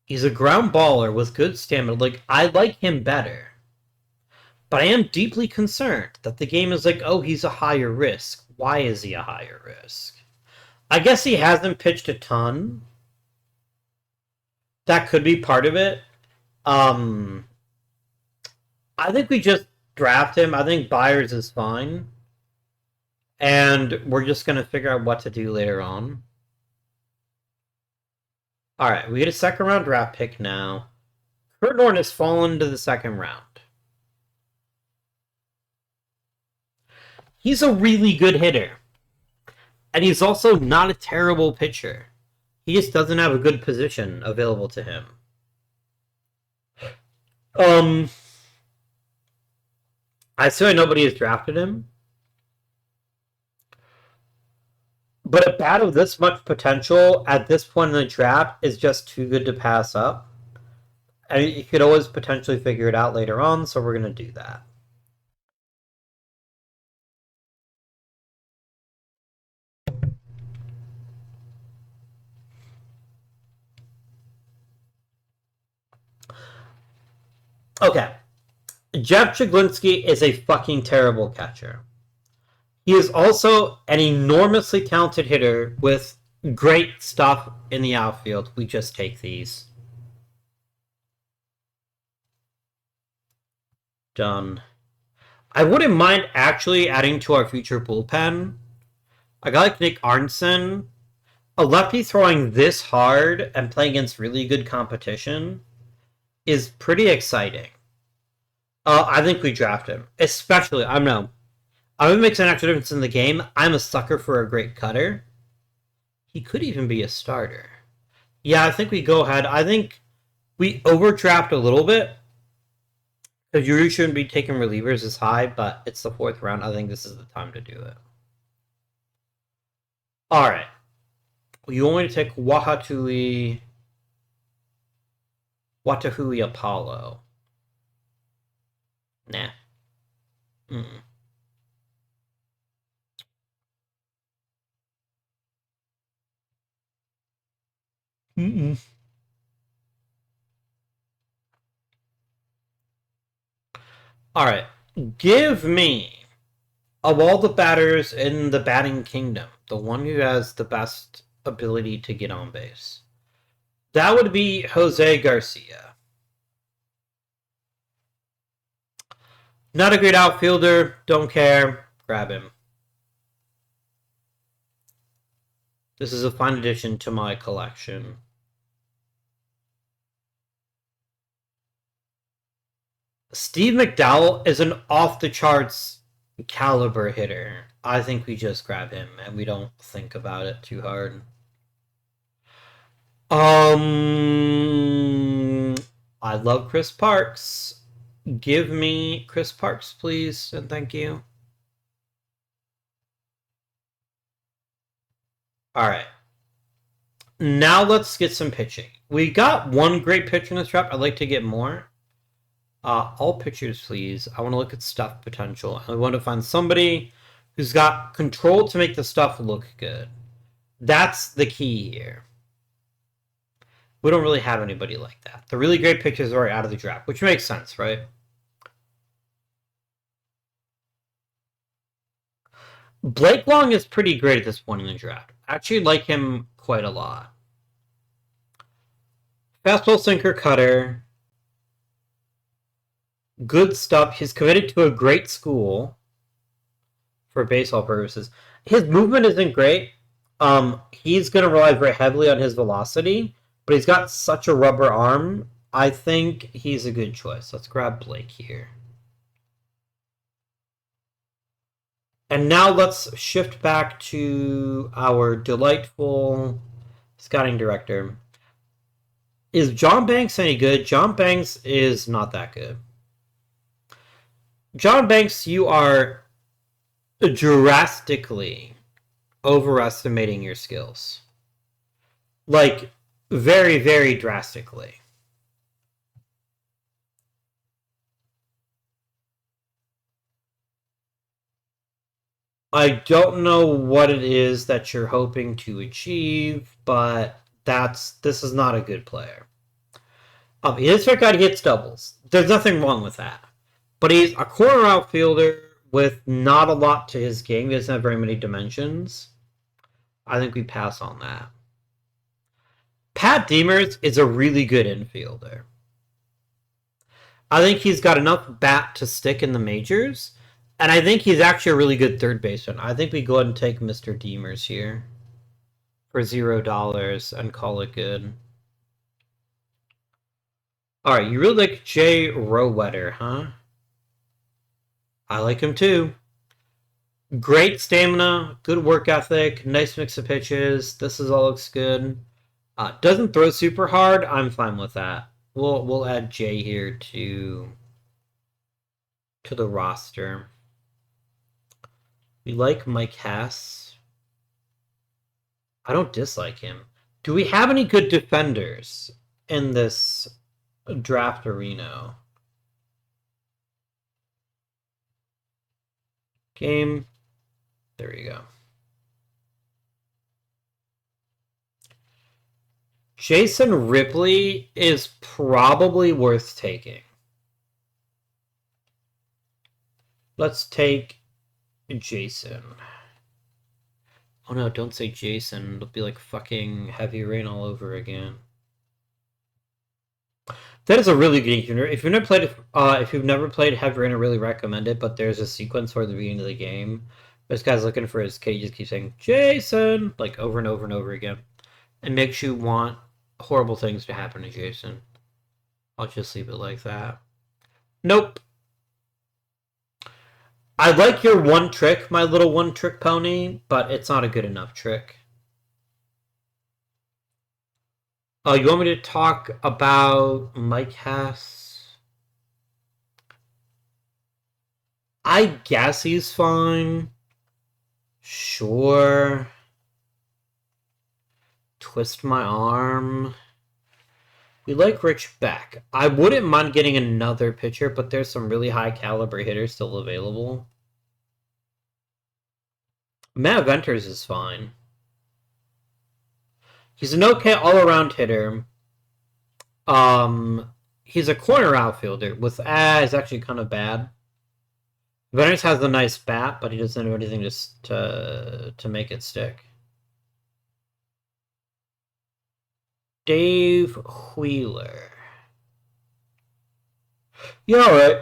He's a ground baller with good stamina. Like, I like him better. But I am deeply concerned that the game is like, oh, he's a higher risk. Why is he a higher risk? I guess he hasn't pitched a ton. That could be part of it. I think we just draft him. I think Byers is fine. And we're just going to figure out what to do later on. Alright, we get a second round draft pick now. Kurt Norton has fallen to the second round. He's a really good hitter. And he's also not a terrible pitcher. He just doesn't have a good position available to him. I swear nobody has drafted him. But a bat of this much potential at this point in the draft is just too good to pass up. And you could always potentially figure it out later on, so we're going to do that. Okay. Jeff Chiglinski is a fucking terrible catcher. He is also an enormously talented hitter with great stuff in the outfield. We just take these. Done. I wouldn't mind actually adding to our future bullpen a guy like Nick Arnson. A lefty throwing this hard and playing against really good competition is pretty exciting. I think we draft him. Especially, I don't know. I think it makes an actual difference in the game. I'm a sucker for a great cutter. He could even be a starter. Yeah, I think we go ahead. I think we overdraft a little bit. Because you really shouldn't be taking relievers as high, but it's the fourth round. I think this is the time to do it. Alright. You want me to take Watahui Apollo? Nah. Mm-mm. All right. Give me, of all the batters in the batting kingdom, the one who has the best ability to get on base. That would be Jose Garcia. Not a great outfielder. Don't care. Grab him. This is a fine addition to my collection. Steve McDowell is an off-the-charts caliber hitter. I think we just grab him and we don't think about it too hard. I love Chris Parks. Give me Chris Parks, please, and thank you. All right. Now let's get some pitching. We got one great pitcher in this draft. I'd like to get more. All pitchers, please. I want to look at stuff potential. I want to find somebody who's got control to make the stuff look good. That's the key here. We don't really have anybody like that. The really great pitchers are out of the draft, which makes sense, right? Blake Long is pretty great at this point in the draft. I actually like him quite a lot. Fastball, sinker, cutter. Good stuff. He's committed to a great school for baseball purposes. His movement isn't great. He's going to rely very heavily on his velocity, but he's got such a rubber arm. I think he's a good choice. Let's grab Blake here. And now let's shift back to our delightful scouting director. Is John Banks any good? John Banks is not that good. John Banks, you are drastically overestimating your skills. Like, very, very drastically. I don't know what it is that you're hoping to achieve, but this is not a good player. He is fair guy, he hits doubles. There's nothing wrong with that. But he's a corner outfielder with not a lot to his game. He doesn't have very many dimensions. I think we pass on that. Pat Demers is a really good infielder. I think he's got enough bat to stick in the majors, and I think he's actually a really good third baseman. I think we go ahead and take Mr. Demers here for $0 and call it good. Alright, you really like Jay Rowetter, huh? I like him too. Great stamina, good work ethic, nice mix of pitches. This all looks good. Doesn't throw super hard. I'm fine with that. We'll add Jay here to the roster. We like Mike Hess. I don't dislike him. Do we have any good defenders in this draft arena? Game. There you go. Jason Ripley is probably worth taking. Let's take Jason. Oh no, don't say Jason. It'll be like fucking Heavy Rain all over again. That is a really good genre. If you've never played Heavy Rain, I really recommend it. But there's a sequence toward the beginning of the game. This guy's looking for his kid. He just keeps saying Jason like over and over and over again, and makes you want horrible things to happen to Jason. I'll just leave it like that. Nope. I like your one trick, my little one trick pony, but it's not a good enough trick. You want me to talk about Mike Hess? I guess he's fine. Sure. Twist my arm. We like Rich Beck. I wouldn't mind getting another pitcher, but there's some really high caliber hitters still available. Matt Venters is fine. He's an okay all-around hitter. He's a corner outfielder with is actually kind of bad. Venice has a nice bat, but he doesn't do anything just to make it stick. Dave Wheeler. You all right?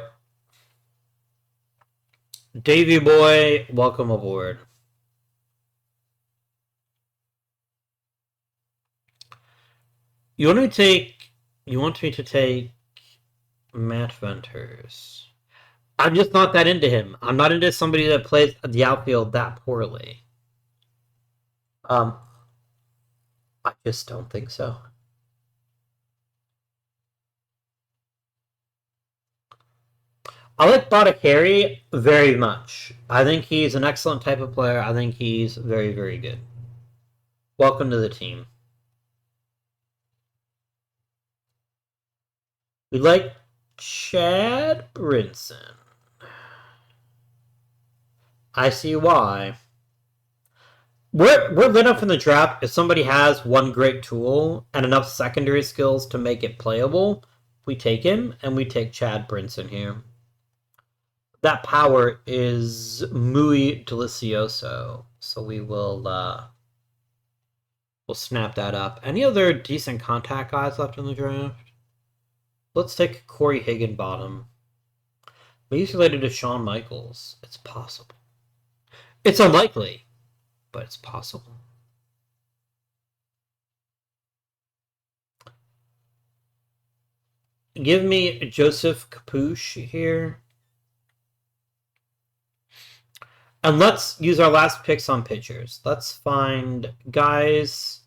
Davey boy, welcome aboard. You want me to take Matt Venters? I'm just not that into him. I'm not into somebody that plays the outfield that poorly. I just don't think so. I like Bodikari very much. I think he's an excellent type of player. I think he's very, very good. Welcome to the team. We like Chad Brinson. I see why. We're lit up in the draft if somebody has one great tool and enough secondary skills to make it playable. We take him, and we take Chad Brinson here. That power is muy delicioso, so we'll snap that up. Any other decent contact guys left in the draft? Let's take Corey Higginbottom. Maybe he's related to Shawn Michaels. It's possible. It's unlikely, but it's possible. Give me Joseph Capuche here. And let's use our last picks on pitchers. Let's find guys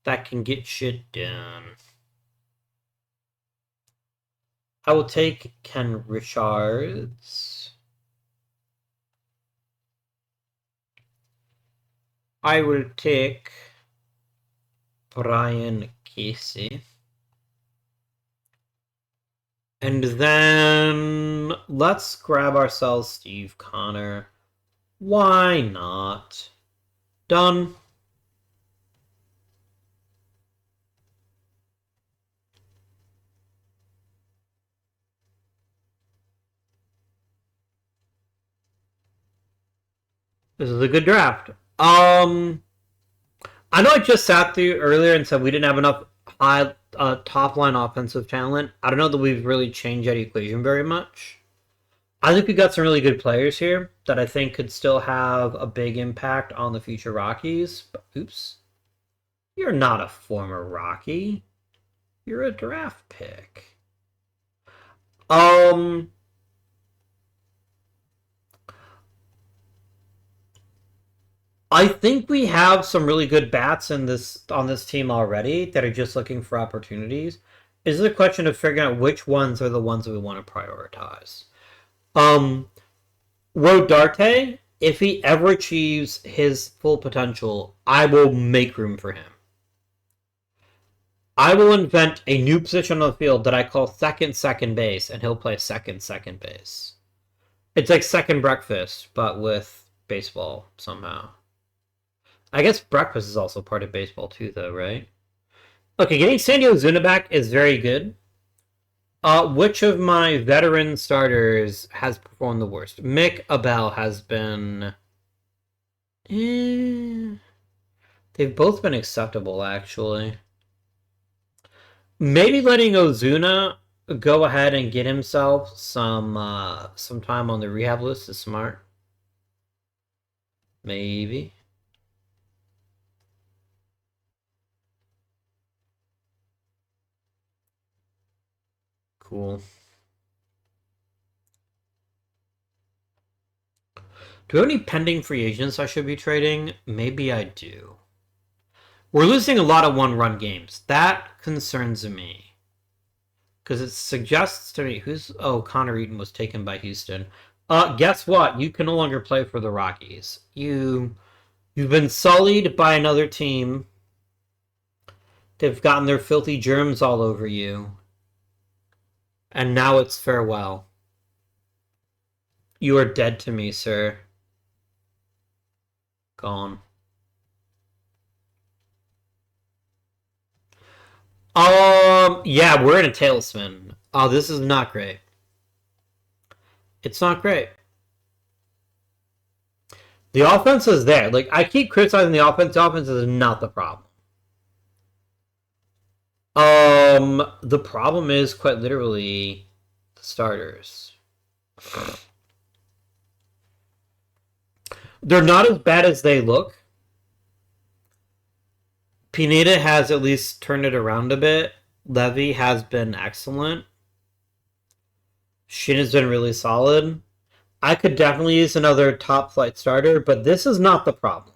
that can get shit done. I will take Ken Richards. I will take Brian Casey. And then let's grab ourselves Steve Connor. Why not? Done. This is a good draft. I know I just sat through earlier and said we didn't have enough high top line offensive talent. I don't know that we've really changed that equation very much. I think we got some really good players here that I think could still have a big impact on the future Rockies. But, oops. You're not a former Rocky. You're a draft pick. I think we have some really good bats on this team already that are just looking for opportunities. Is it a question of figuring out which ones are the ones that we want to prioritize? Rodarte, if he ever achieves his full potential, I will make room for him. I will invent a new position on the field that I call second base, and he'll play second base. It's like second breakfast, but with baseball somehow. I guess breakfast is also part of baseball too, though, right? Okay, getting Sandy Ozuna back is very good. Which of my veteran starters has performed the worst? Mick Abel has been... They've both been acceptable, actually. Maybe letting Ozuna go ahead and get himself some time on the rehab list is smart. Maybe. Cool. Do we have any pending free agents I should be trading? Maybe I do. We're losing a lot of one-run games. That concerns me. Because it suggests to me... Connor Eaton was taken by Houston. Guess what? You can no longer play for the Rockies. You've been sullied by another team. They've gotten their filthy germs all over you. And now it's farewell. You are dead to me, sir. Gone. Yeah, we're in a tailspin. Oh, this is not great. It's not great. The offense is there. Like, I keep criticizing the offense. The offense is not the problem. The problem is quite literally the starters. They're not as bad as they look. Pineda has at least turned it around a bit. Levy has been excellent. Shin has been really solid. I could definitely use another top flight starter, but this is not the problem.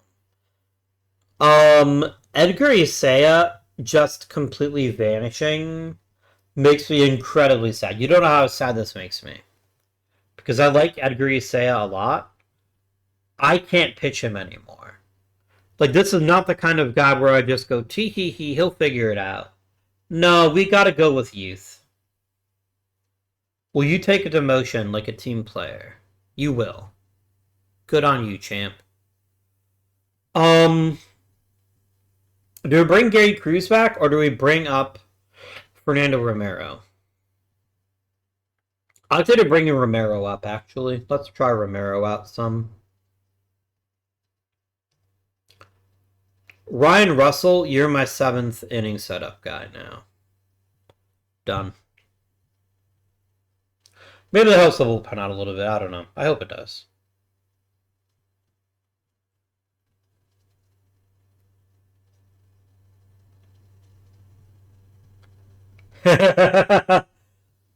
Edgar Isaiah just completely vanishing makes me incredibly sad. You don't know how sad this makes me. Because I like Edgar Isaiah a lot. I can't pitch him anymore. Like, this is not the kind of guy where I just go, tee hee hee, he'll figure it out. No, we gotta go with youth. Will you take a demotion like a team player? You will. Good on you, champ. Do we bring Gary Cruz back, or do we bring up Fernando Romero? I'd say to bring Romero up, actually. Let's try Romero out some. Ryan Russell, you're my 7th inning setup guy now. Done. Maybe the host level will pan out a little bit. I don't know. I hope it does.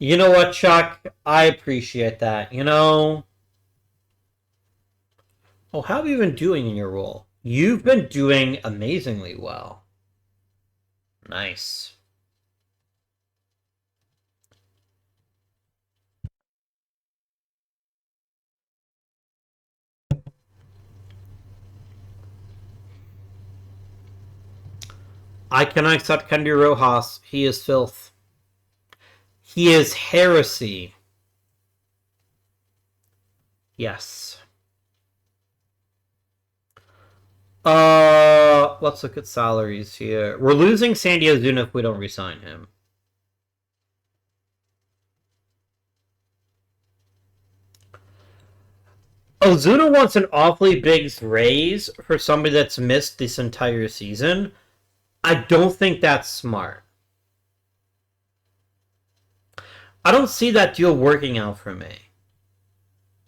You know what, Chuck? I appreciate that. You know... Oh, how have you been doing in your role? You've been doing amazingly well. Nice. I cannot accept Kendi Rojas. He is filth. He is heresy. Yes. Let's look at salaries here. We're losing Sandy Ozuna if we don't resign him. Ozuna wants an awfully big raise for somebody that's missed this entire season. I don't think that's smart. I don't see that deal working out for me.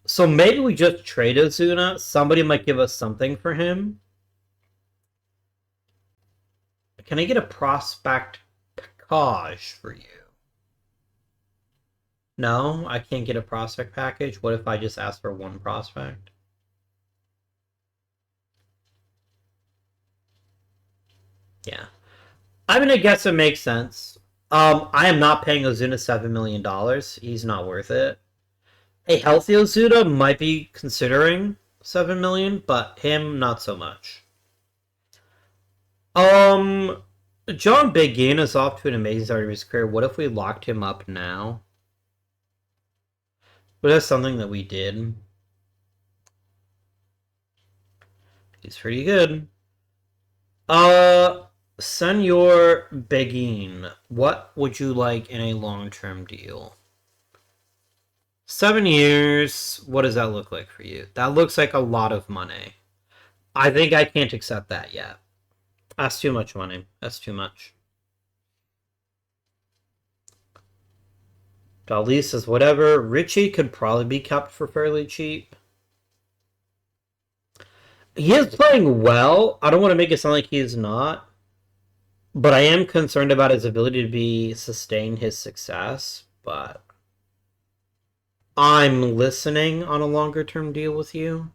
So maybe we just trade Ozuna. Somebody might give us something for him. Can I get a prospect package for you? No, I can't get a prospect package. What if I just ask for one prospect? Yeah. I mean, I guess it makes sense. I am not paying Ozuna $7 million. He's not worth it. A healthy Ozuna might be considering $7 million, but him, not so much. John Begin is off to an amazing start of his career. What if we locked him up now? But that's something that we did. He's pretty good. Senor Begin, what would you like in a long-term deal? 7 years, what does that look like for you? That looks like a lot of money. I think I can't accept that yet. That's too much money. That's too much. Dalis says whatever. Richie could probably be kept for fairly cheap. He is playing well. I don't want to make it sound like he is not. But I am concerned about his ability to sustain his success. But I'm listening on a longer term deal with you.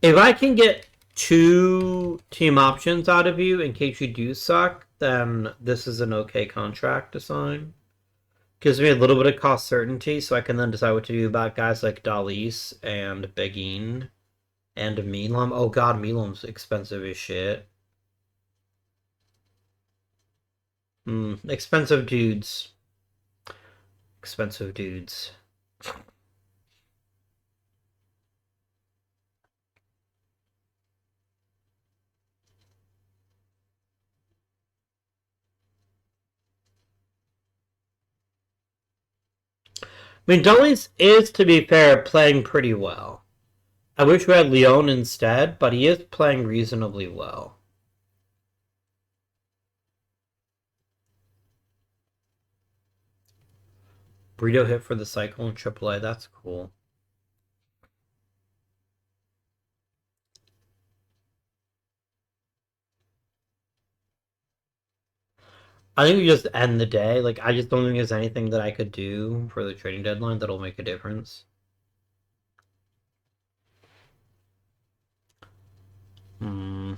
If I can get 2 team options out of you in case you do suck, then this is an okay contract to sign. Gives me a little bit of cost certainty, so I can then decide what to do about guys like Dalis and Begin and Milam. Oh god, Milam's expensive as shit. Expensive dudes. Expensive dudes. I mean, Dulles is, to be fair, playing pretty well. I wish we had Leon instead, but he is playing reasonably well. Burrito hit for the cycle in AAA. That's cool. I think we just end the day. Like, I just don't think there's anything that I could do for the trading deadline that'll make a difference. Hmm.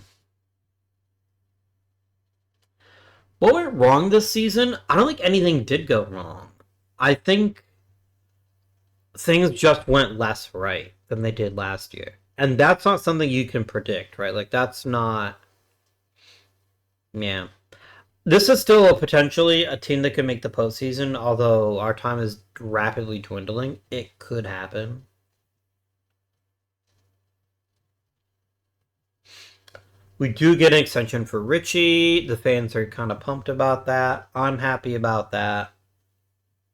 What went wrong this season? I don't think anything did go wrong. I think things just went less right than they did last year. And that's not something you can predict, right? Like, that's not. Yeah. This is still potentially a team that could make the postseason, although our time is rapidly dwindling. It could happen. We do get an extension for Richie. The fans are kind of pumped about that. I'm happy about that.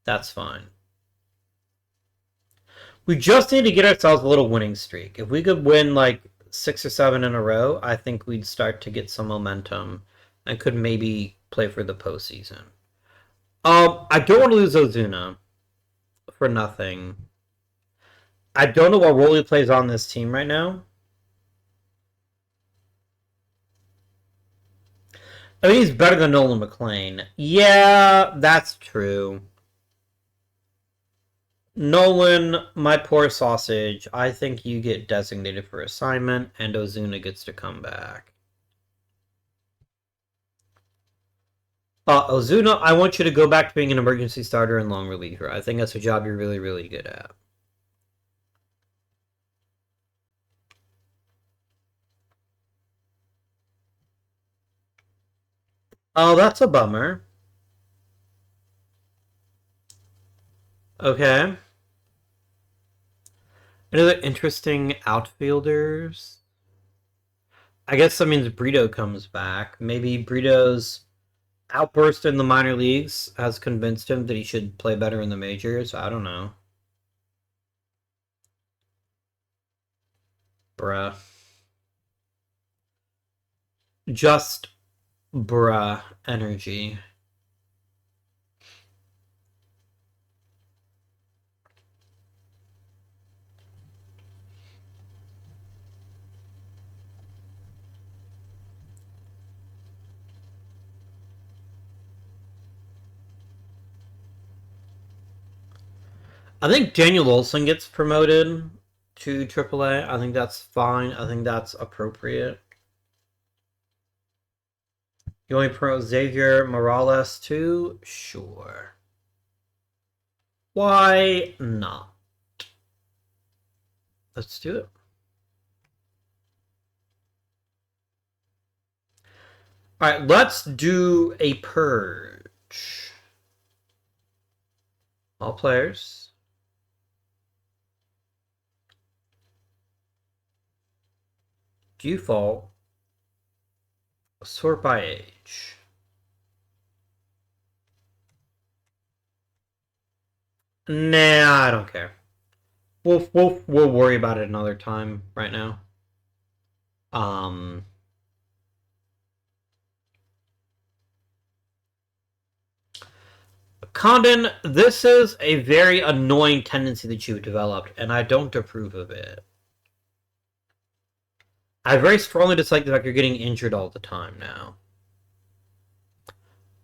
That's fine. We just need to get ourselves a little winning streak. If we could win like 6 or 7 in a row, I think we'd start to get some momentum and could maybe play for the postseason. I don't want to lose Ozuna for nothing. I don't know what role he plays on this team right now. I mean, he's better than Nolan McLean. Yeah, that's true. Nolan, my poor sausage, I think you get designated for assignment, and Ozuna gets to come back. Ozuna, I want you to go back to being an emergency starter and long reliever. I think that's a job you're really, really good at. Oh, that's a bummer. Okay. Any other interesting outfielders? I guess that means Brito comes back. Maybe Brito's outburst in the minor leagues has convinced him that he should play better in the majors. I don't know. Bruh. Just bruh energy. I think Daniel Olson gets promoted to AAA. I think that's fine. I think that's appropriate. You only promote Xavier Morales too? Sure. Why not? Let's do it. Alright, let's do a purge. All players. Default. Sort by age. Nah, I don't care. We'll worry about it another time right now. Um Condon, this is a very annoying tendency that you've developed, and I don't approve of it. I very strongly dislike the fact you're getting injured all the time now.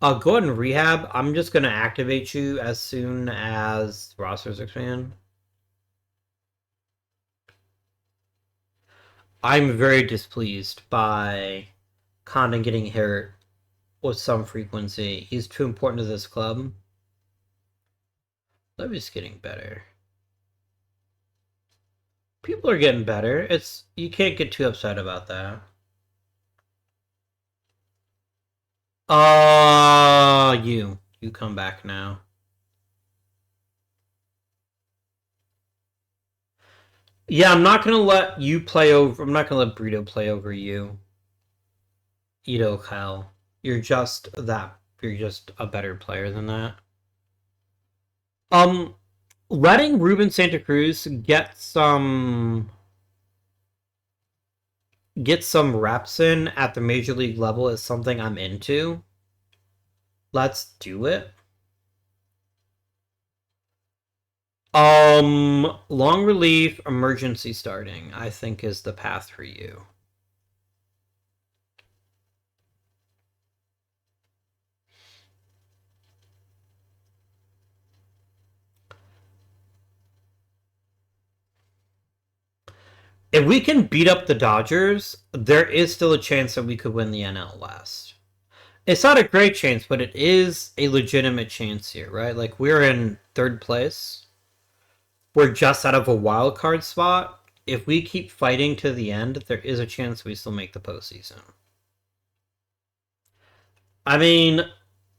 Go ahead and rehab. I'm just going to activate you as soon as rosters expand. I'm very displeased by Condon getting hurt with some frequency. He's too important to this club. Levy's getting better. People are getting better. You can't get too upset about that. You come back now. Yeah, I'm not gonna let you play over. I'm not gonna let Brito play over you. Ito Kyle. You're just that. You're just a better player than that. Um, letting Ruben Santa Cruz get some reps in at the major league level is something I'm into. Let's do it. Long relief, emergency starting, I think is the path for you. If we can beat up the Dodgers, there is still a chance that we could win the NL West. It's not a great chance, but it is a legitimate chance here, right? Like, we're in third place. We're just out of a wild card spot. If we keep fighting to the end, there is a chance we still make the postseason. I mean,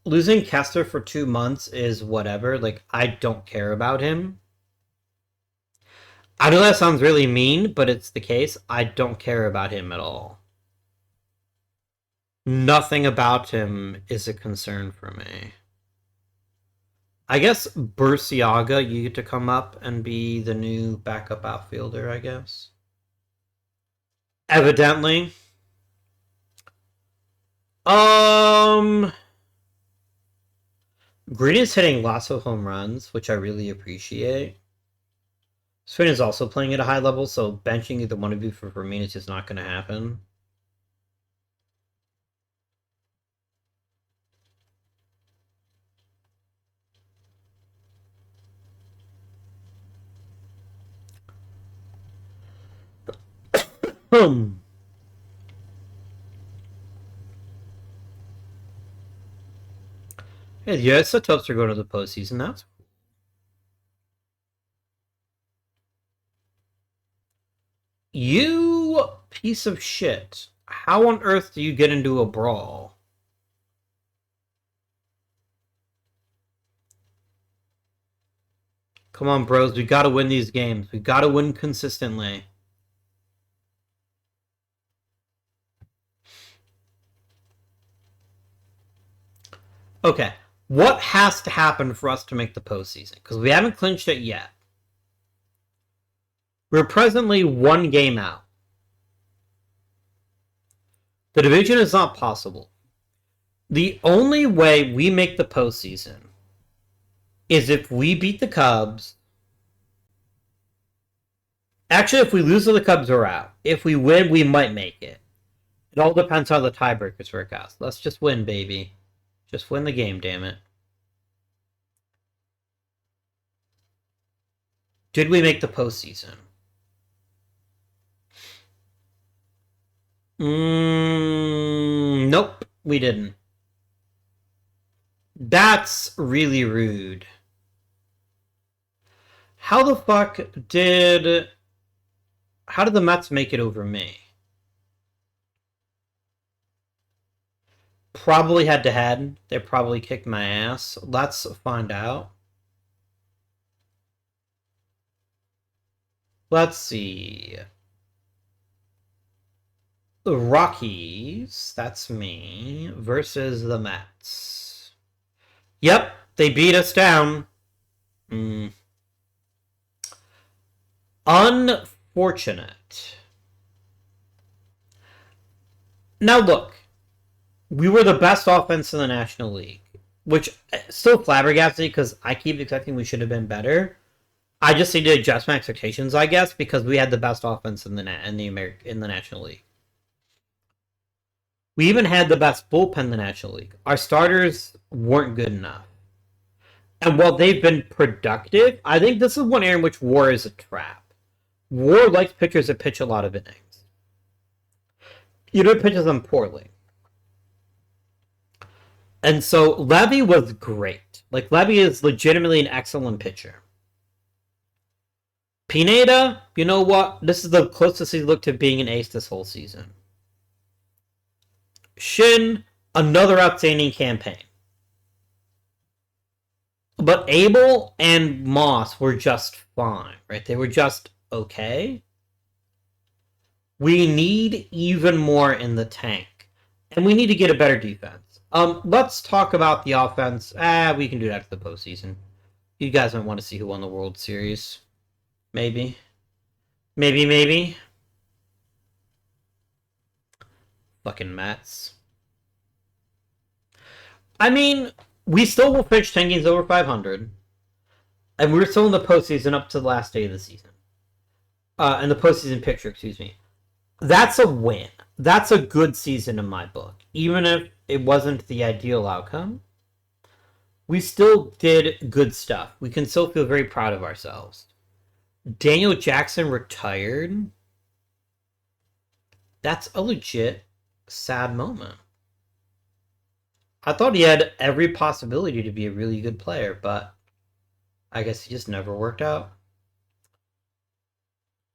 losing Kester for 2 months is whatever. Like, I don't care about him. I know that sounds really mean, but it's the case. I don't care about him at all. Nothing about him is a concern for me. I guess Burciaga, you get to come up and be the new backup outfielder, I guess. Evidently. Green is hitting lots of home runs, which I really appreciate. Swin is also playing at a high level, so benching either one of you for me is just not going to happen. Hey, yeah, it's so tough to go to the postseason. That's you piece of shit. How on earth do you get into a brawl? Come on, bros. We gotta win these games. We gotta win consistently. Okay. What has to happen for us to make the postseason? Because we haven't clinched it yet. We're presently 1 game out. The division is not possible. The only way we make the postseason is if we beat the Cubs. Actually, if we lose to the Cubs, we're out. If we win, we might make it. It all depends how the tiebreakers work out. Let's just win, baby. Just win the game, damn it. Did we make the postseason? Nope, we didn't. That's really rude. How the fuck did... How did the Mets make it over me? Probably head-to-head. They probably kicked my ass. Let's find out. Let's see. The Rockies, that's me, versus the Mets. Yep, they beat us down. Unfortunate. Now look, we were the best offense in the National League, which still flabbergasted me because I keep expecting we should have been better. I just need to adjust my expectations, I guess, because we had the best offense in the National League. We even had the best bullpen in the National League. Our starters weren't good enough. And while they've been productive, I think this is one area in which WAR is a trap. WAR likes pitchers that pitch a lot of innings. You don't pitch them poorly. And so Levy was great. Like, Levy is legitimately an excellent pitcher. Pineda, you know what? This is the closest he looked to being an ace this whole season. Shin, another outstanding campaign. But Abel and Moss were just fine, right? They were just okay. We need even more in the tank. And we need to get a better defense. Let's talk about the offense. We can do that for the postseason. You guys might want to see who won the World Series. Maybe. Maybe. Fucking Mets. I mean, we still will finish 10 games over 500. And we're still in the postseason up to the last day of the season. In the postseason picture, excuse me. That's a win. That's a good season in my book. Even if it wasn't the ideal outcome, we still did good stuff. We can still feel very proud of ourselves. Daniel Jackson retired. That's a legit sad moment. I thought he had every possibility to be a really good player, but I guess he just never worked out.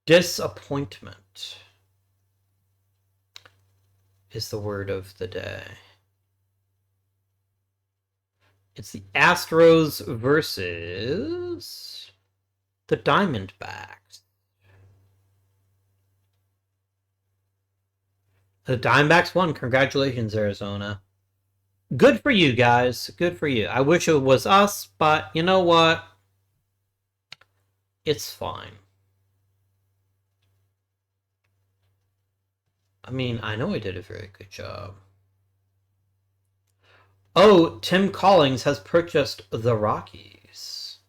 Disappointment is the word of the day. It's the Astros versus the Diamondbacks. The Diamondbacks won. Congratulations, Arizona. Good for you guys. Good for you. I wish it was us, but you know what? It's fine. I mean, I know I did a very good job. Oh, Tim Collins has purchased the Rockies.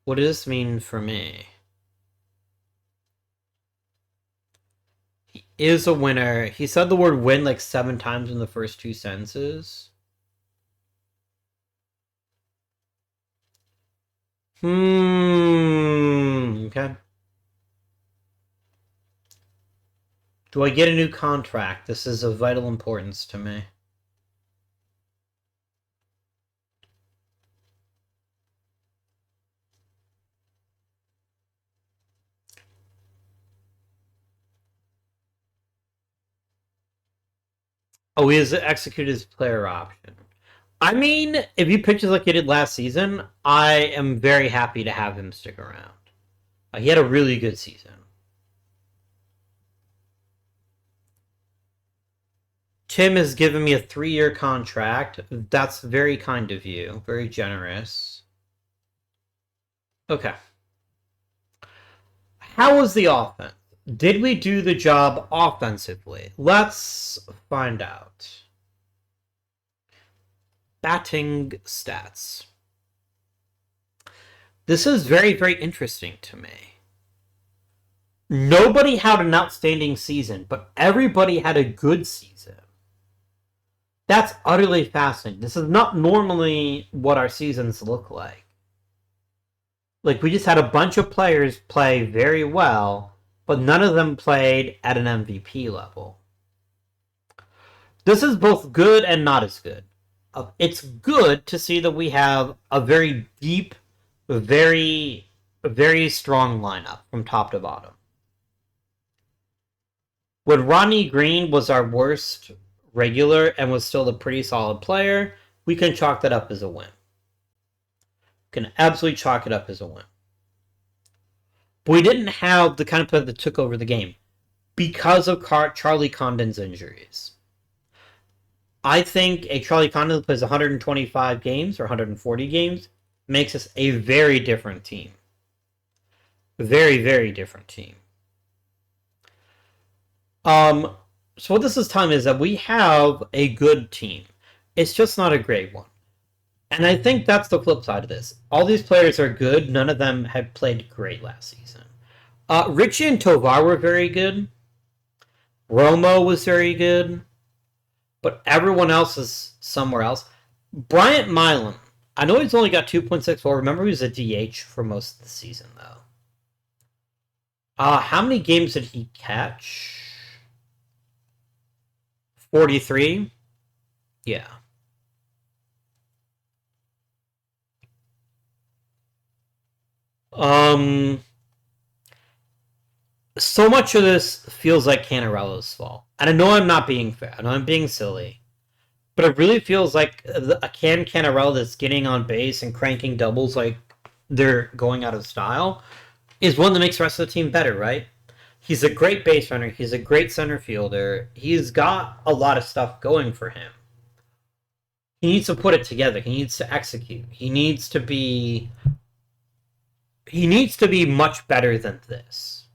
What does this mean for me? He is a winner. He said the word win like 7 times in the first 2 sentences. Okay. Do I get a new contract? This is of vital importance to me. Oh, he has executed his player option. I mean, if he pitches like he did last season, I am very happy to have him stick around. He had a really good season. Tim has given me a 3-year contract. That's very kind of you. Very generous. Okay. How was the offense? Did we do the job offensively? Let's find out. Batting stats. This is very, very interesting to me. Nobody had an outstanding season, but everybody had a good season. That's utterly fascinating. This is not normally what our seasons look like. Like, we just had a bunch of players play very well, but none of them played at an MVP level. This is both good and not as good. It's good to see that we have a very deep, very, very strong lineup from top to bottom. When Ronnie Green was our worst regular and was still a pretty solid player, we can chalk that up as a win. Can absolutely chalk it up as a win. But we didn't have the kind of player that took over the game because of Charlie Condon's injuries. I think a Charlie Condon that plays 125 games or 140 games makes us a very different team. Very, very different team. So what this is telling me is that we have a good team. It's just not a great one. And I think that's the flip side of this. All these players are good. None of them had played great last season. Richie and Tovar were very good. Romo was very good. But everyone else is somewhere else. Bryant Milan. I know he's only got 2.64. Remember, he was a DH for most of the season, though. How many games did he catch? 43? Yeah. So much of this feels like Cannarella's fault. And I know I'm not being fair. I know I'm being silly. But it really feels like a Cannarella that's getting on base and cranking doubles like they're going out of style is one that makes the rest of the team better, right? He's a great base runner. He's a great center fielder. He's got a lot of stuff going for him. He needs to put it together. He needs to execute. He needs to be much better than this.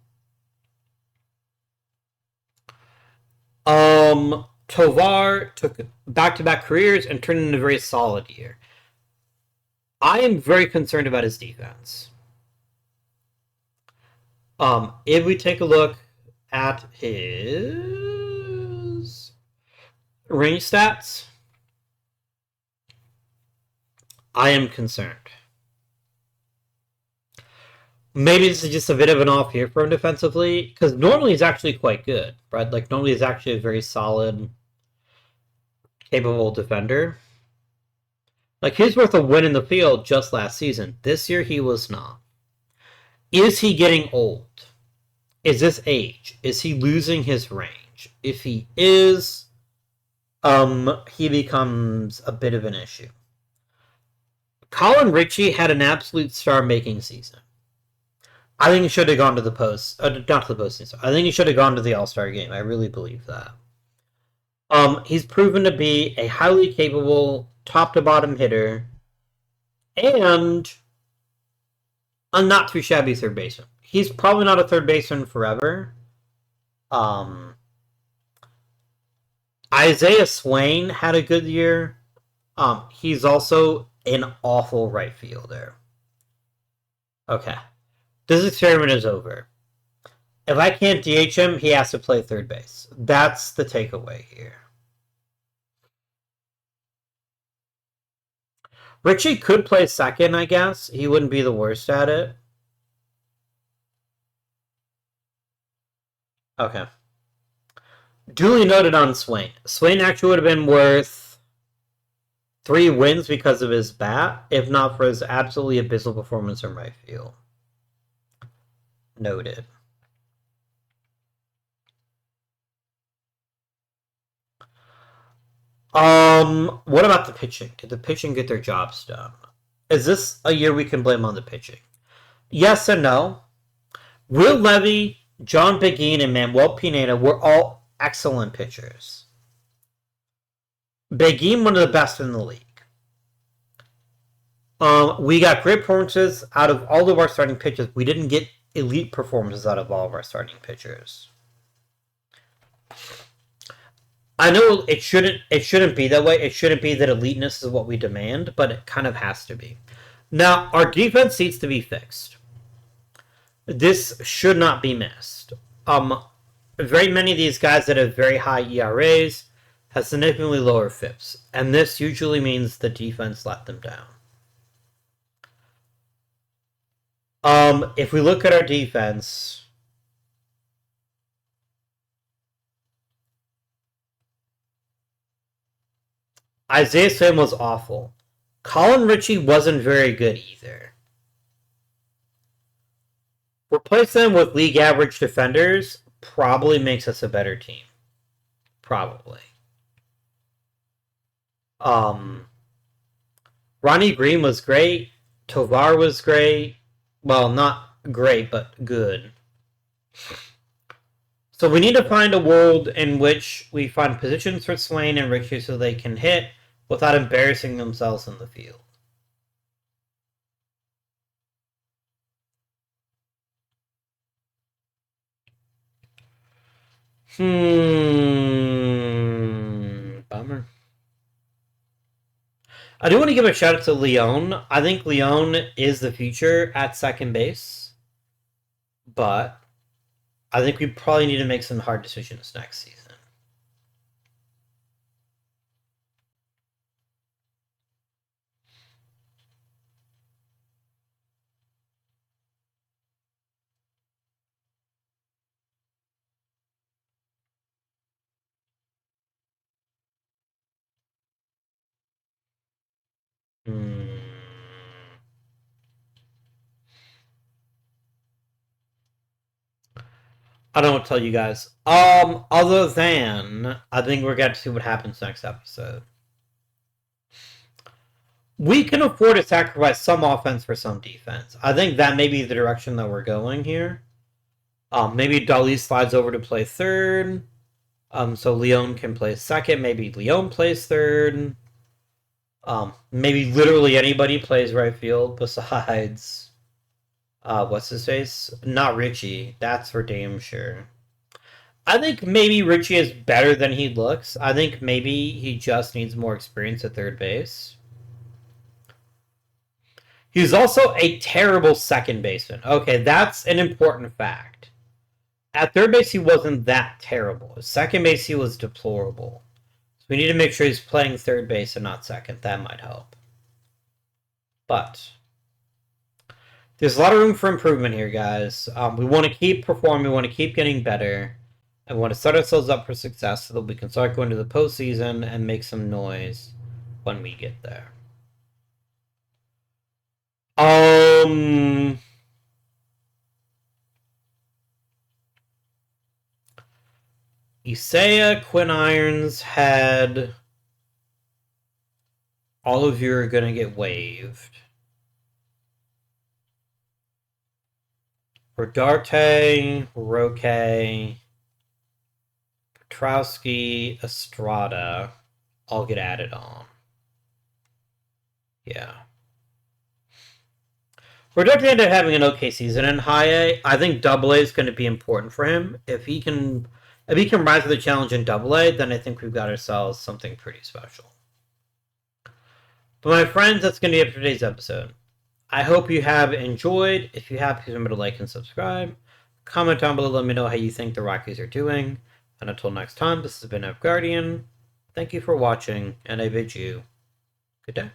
Tovar took back-to-back careers and turned in a very solid year. I am very concerned about his defense. If we take a look at his range stats, I am concerned. Maybe this is just a bit of an off year for him defensively, because normally he's actually quite good, right? Like, normally he's actually a very solid, capable defender. Like, he was worth a win in the field just last season. This year, he was not. Is he getting old? Is this age? Is he losing his range? If he is, he becomes a bit of an issue. Colin Ritchie had an absolute star-making season. I think he should have gone to the post, not to the postseason. I think he should have gone to the All-Star game. I really believe that. He's proven to be a highly capable top-to-bottom hitter and a not too shabby third baseman. He's probably not a third baseman forever. Isaiah Swain had a good year. He's also an awful right fielder. Okay. This experiment is over. If I can't DH him, he has to play third base. That's the takeaway here. Richie could play second, I guess. He wouldn't be the worst at it. Okay. Duly noted on Swain. Swain actually would have been worth 3 wins because of his bat, if not for his absolutely abysmal performance in right field. Noted. What about the pitching? Did the pitching get their jobs done? Is this a year we can blame on the pitching? Yes and no. Will Levy, John Beguin, and Manuel Pineda were all excellent pitchers. Beguin, one of the best in the league. We got great performances out of all of our starting pitchers. We didn't get elite performances out of all of our starting pitchers. I know it shouldn't be that way. It shouldn't be that eliteness is what we demand, but it kind of has to be. Now, our defense needs to be fixed. This should not be missed. Very many of these guys that have very high ERAs have significantly lower FIPS, and this usually means the defense let them down. If we look at our defense, Isaiah Swain was awful. Colin Ritchie wasn't very good either. Replace them with league average defenders probably makes us a better team. Probably. Ronnie Green was great. Tovar was great. Well, not great, but good. So we need to find a world in which we find positions for Swain and Ritchie so they can hit without embarrassing themselves in the field. Bummer. I do want to give a shout out to Leon. I think Leon is the future at second base. But I think we probably need to make some hard decisions next season. I don't know what to tell you guys. Other than, I think we're going to see what happens next episode. We can afford to sacrifice some offense for some defense. I think that may be the direction that we're going here. Maybe Dali slides over to play third. So Leon can play second. Maybe Leon plays third. Maybe literally anybody plays right field besides what's his face? Not Richie. That's for damn sure. I think maybe Richie is better than he looks. I think maybe he just needs more experience at third base. He's also a terrible second baseman. Okay, that's an important fact. At third base, he wasn't that terrible. At second base, he was deplorable. So we need to make sure he's playing third base and not second. That might help. But there's a lot of room for improvement here, guys. We want to keep performing. We want to keep getting better. And we want to set ourselves up for success so that we can start going to the postseason and make some noise when we get there. Isaiah, Quinn Irons had... All of you are going to get waived. Rodarte, Roque, Petrowski, Estrada all get added on. Yeah. Rodarte ended up having an okay season in high A. I think double A is going to be important for him. If he can rise to the challenge in double A, then I think we've got ourselves something pretty special. But my friends, that's going to be it for today's episode. I hope you have enjoyed. If you have, please remember to like and subscribe. Comment down below, let me know how you think the Rockies are doing. And until next time, this has been Guardian. Thank you for watching, and I bid you good day.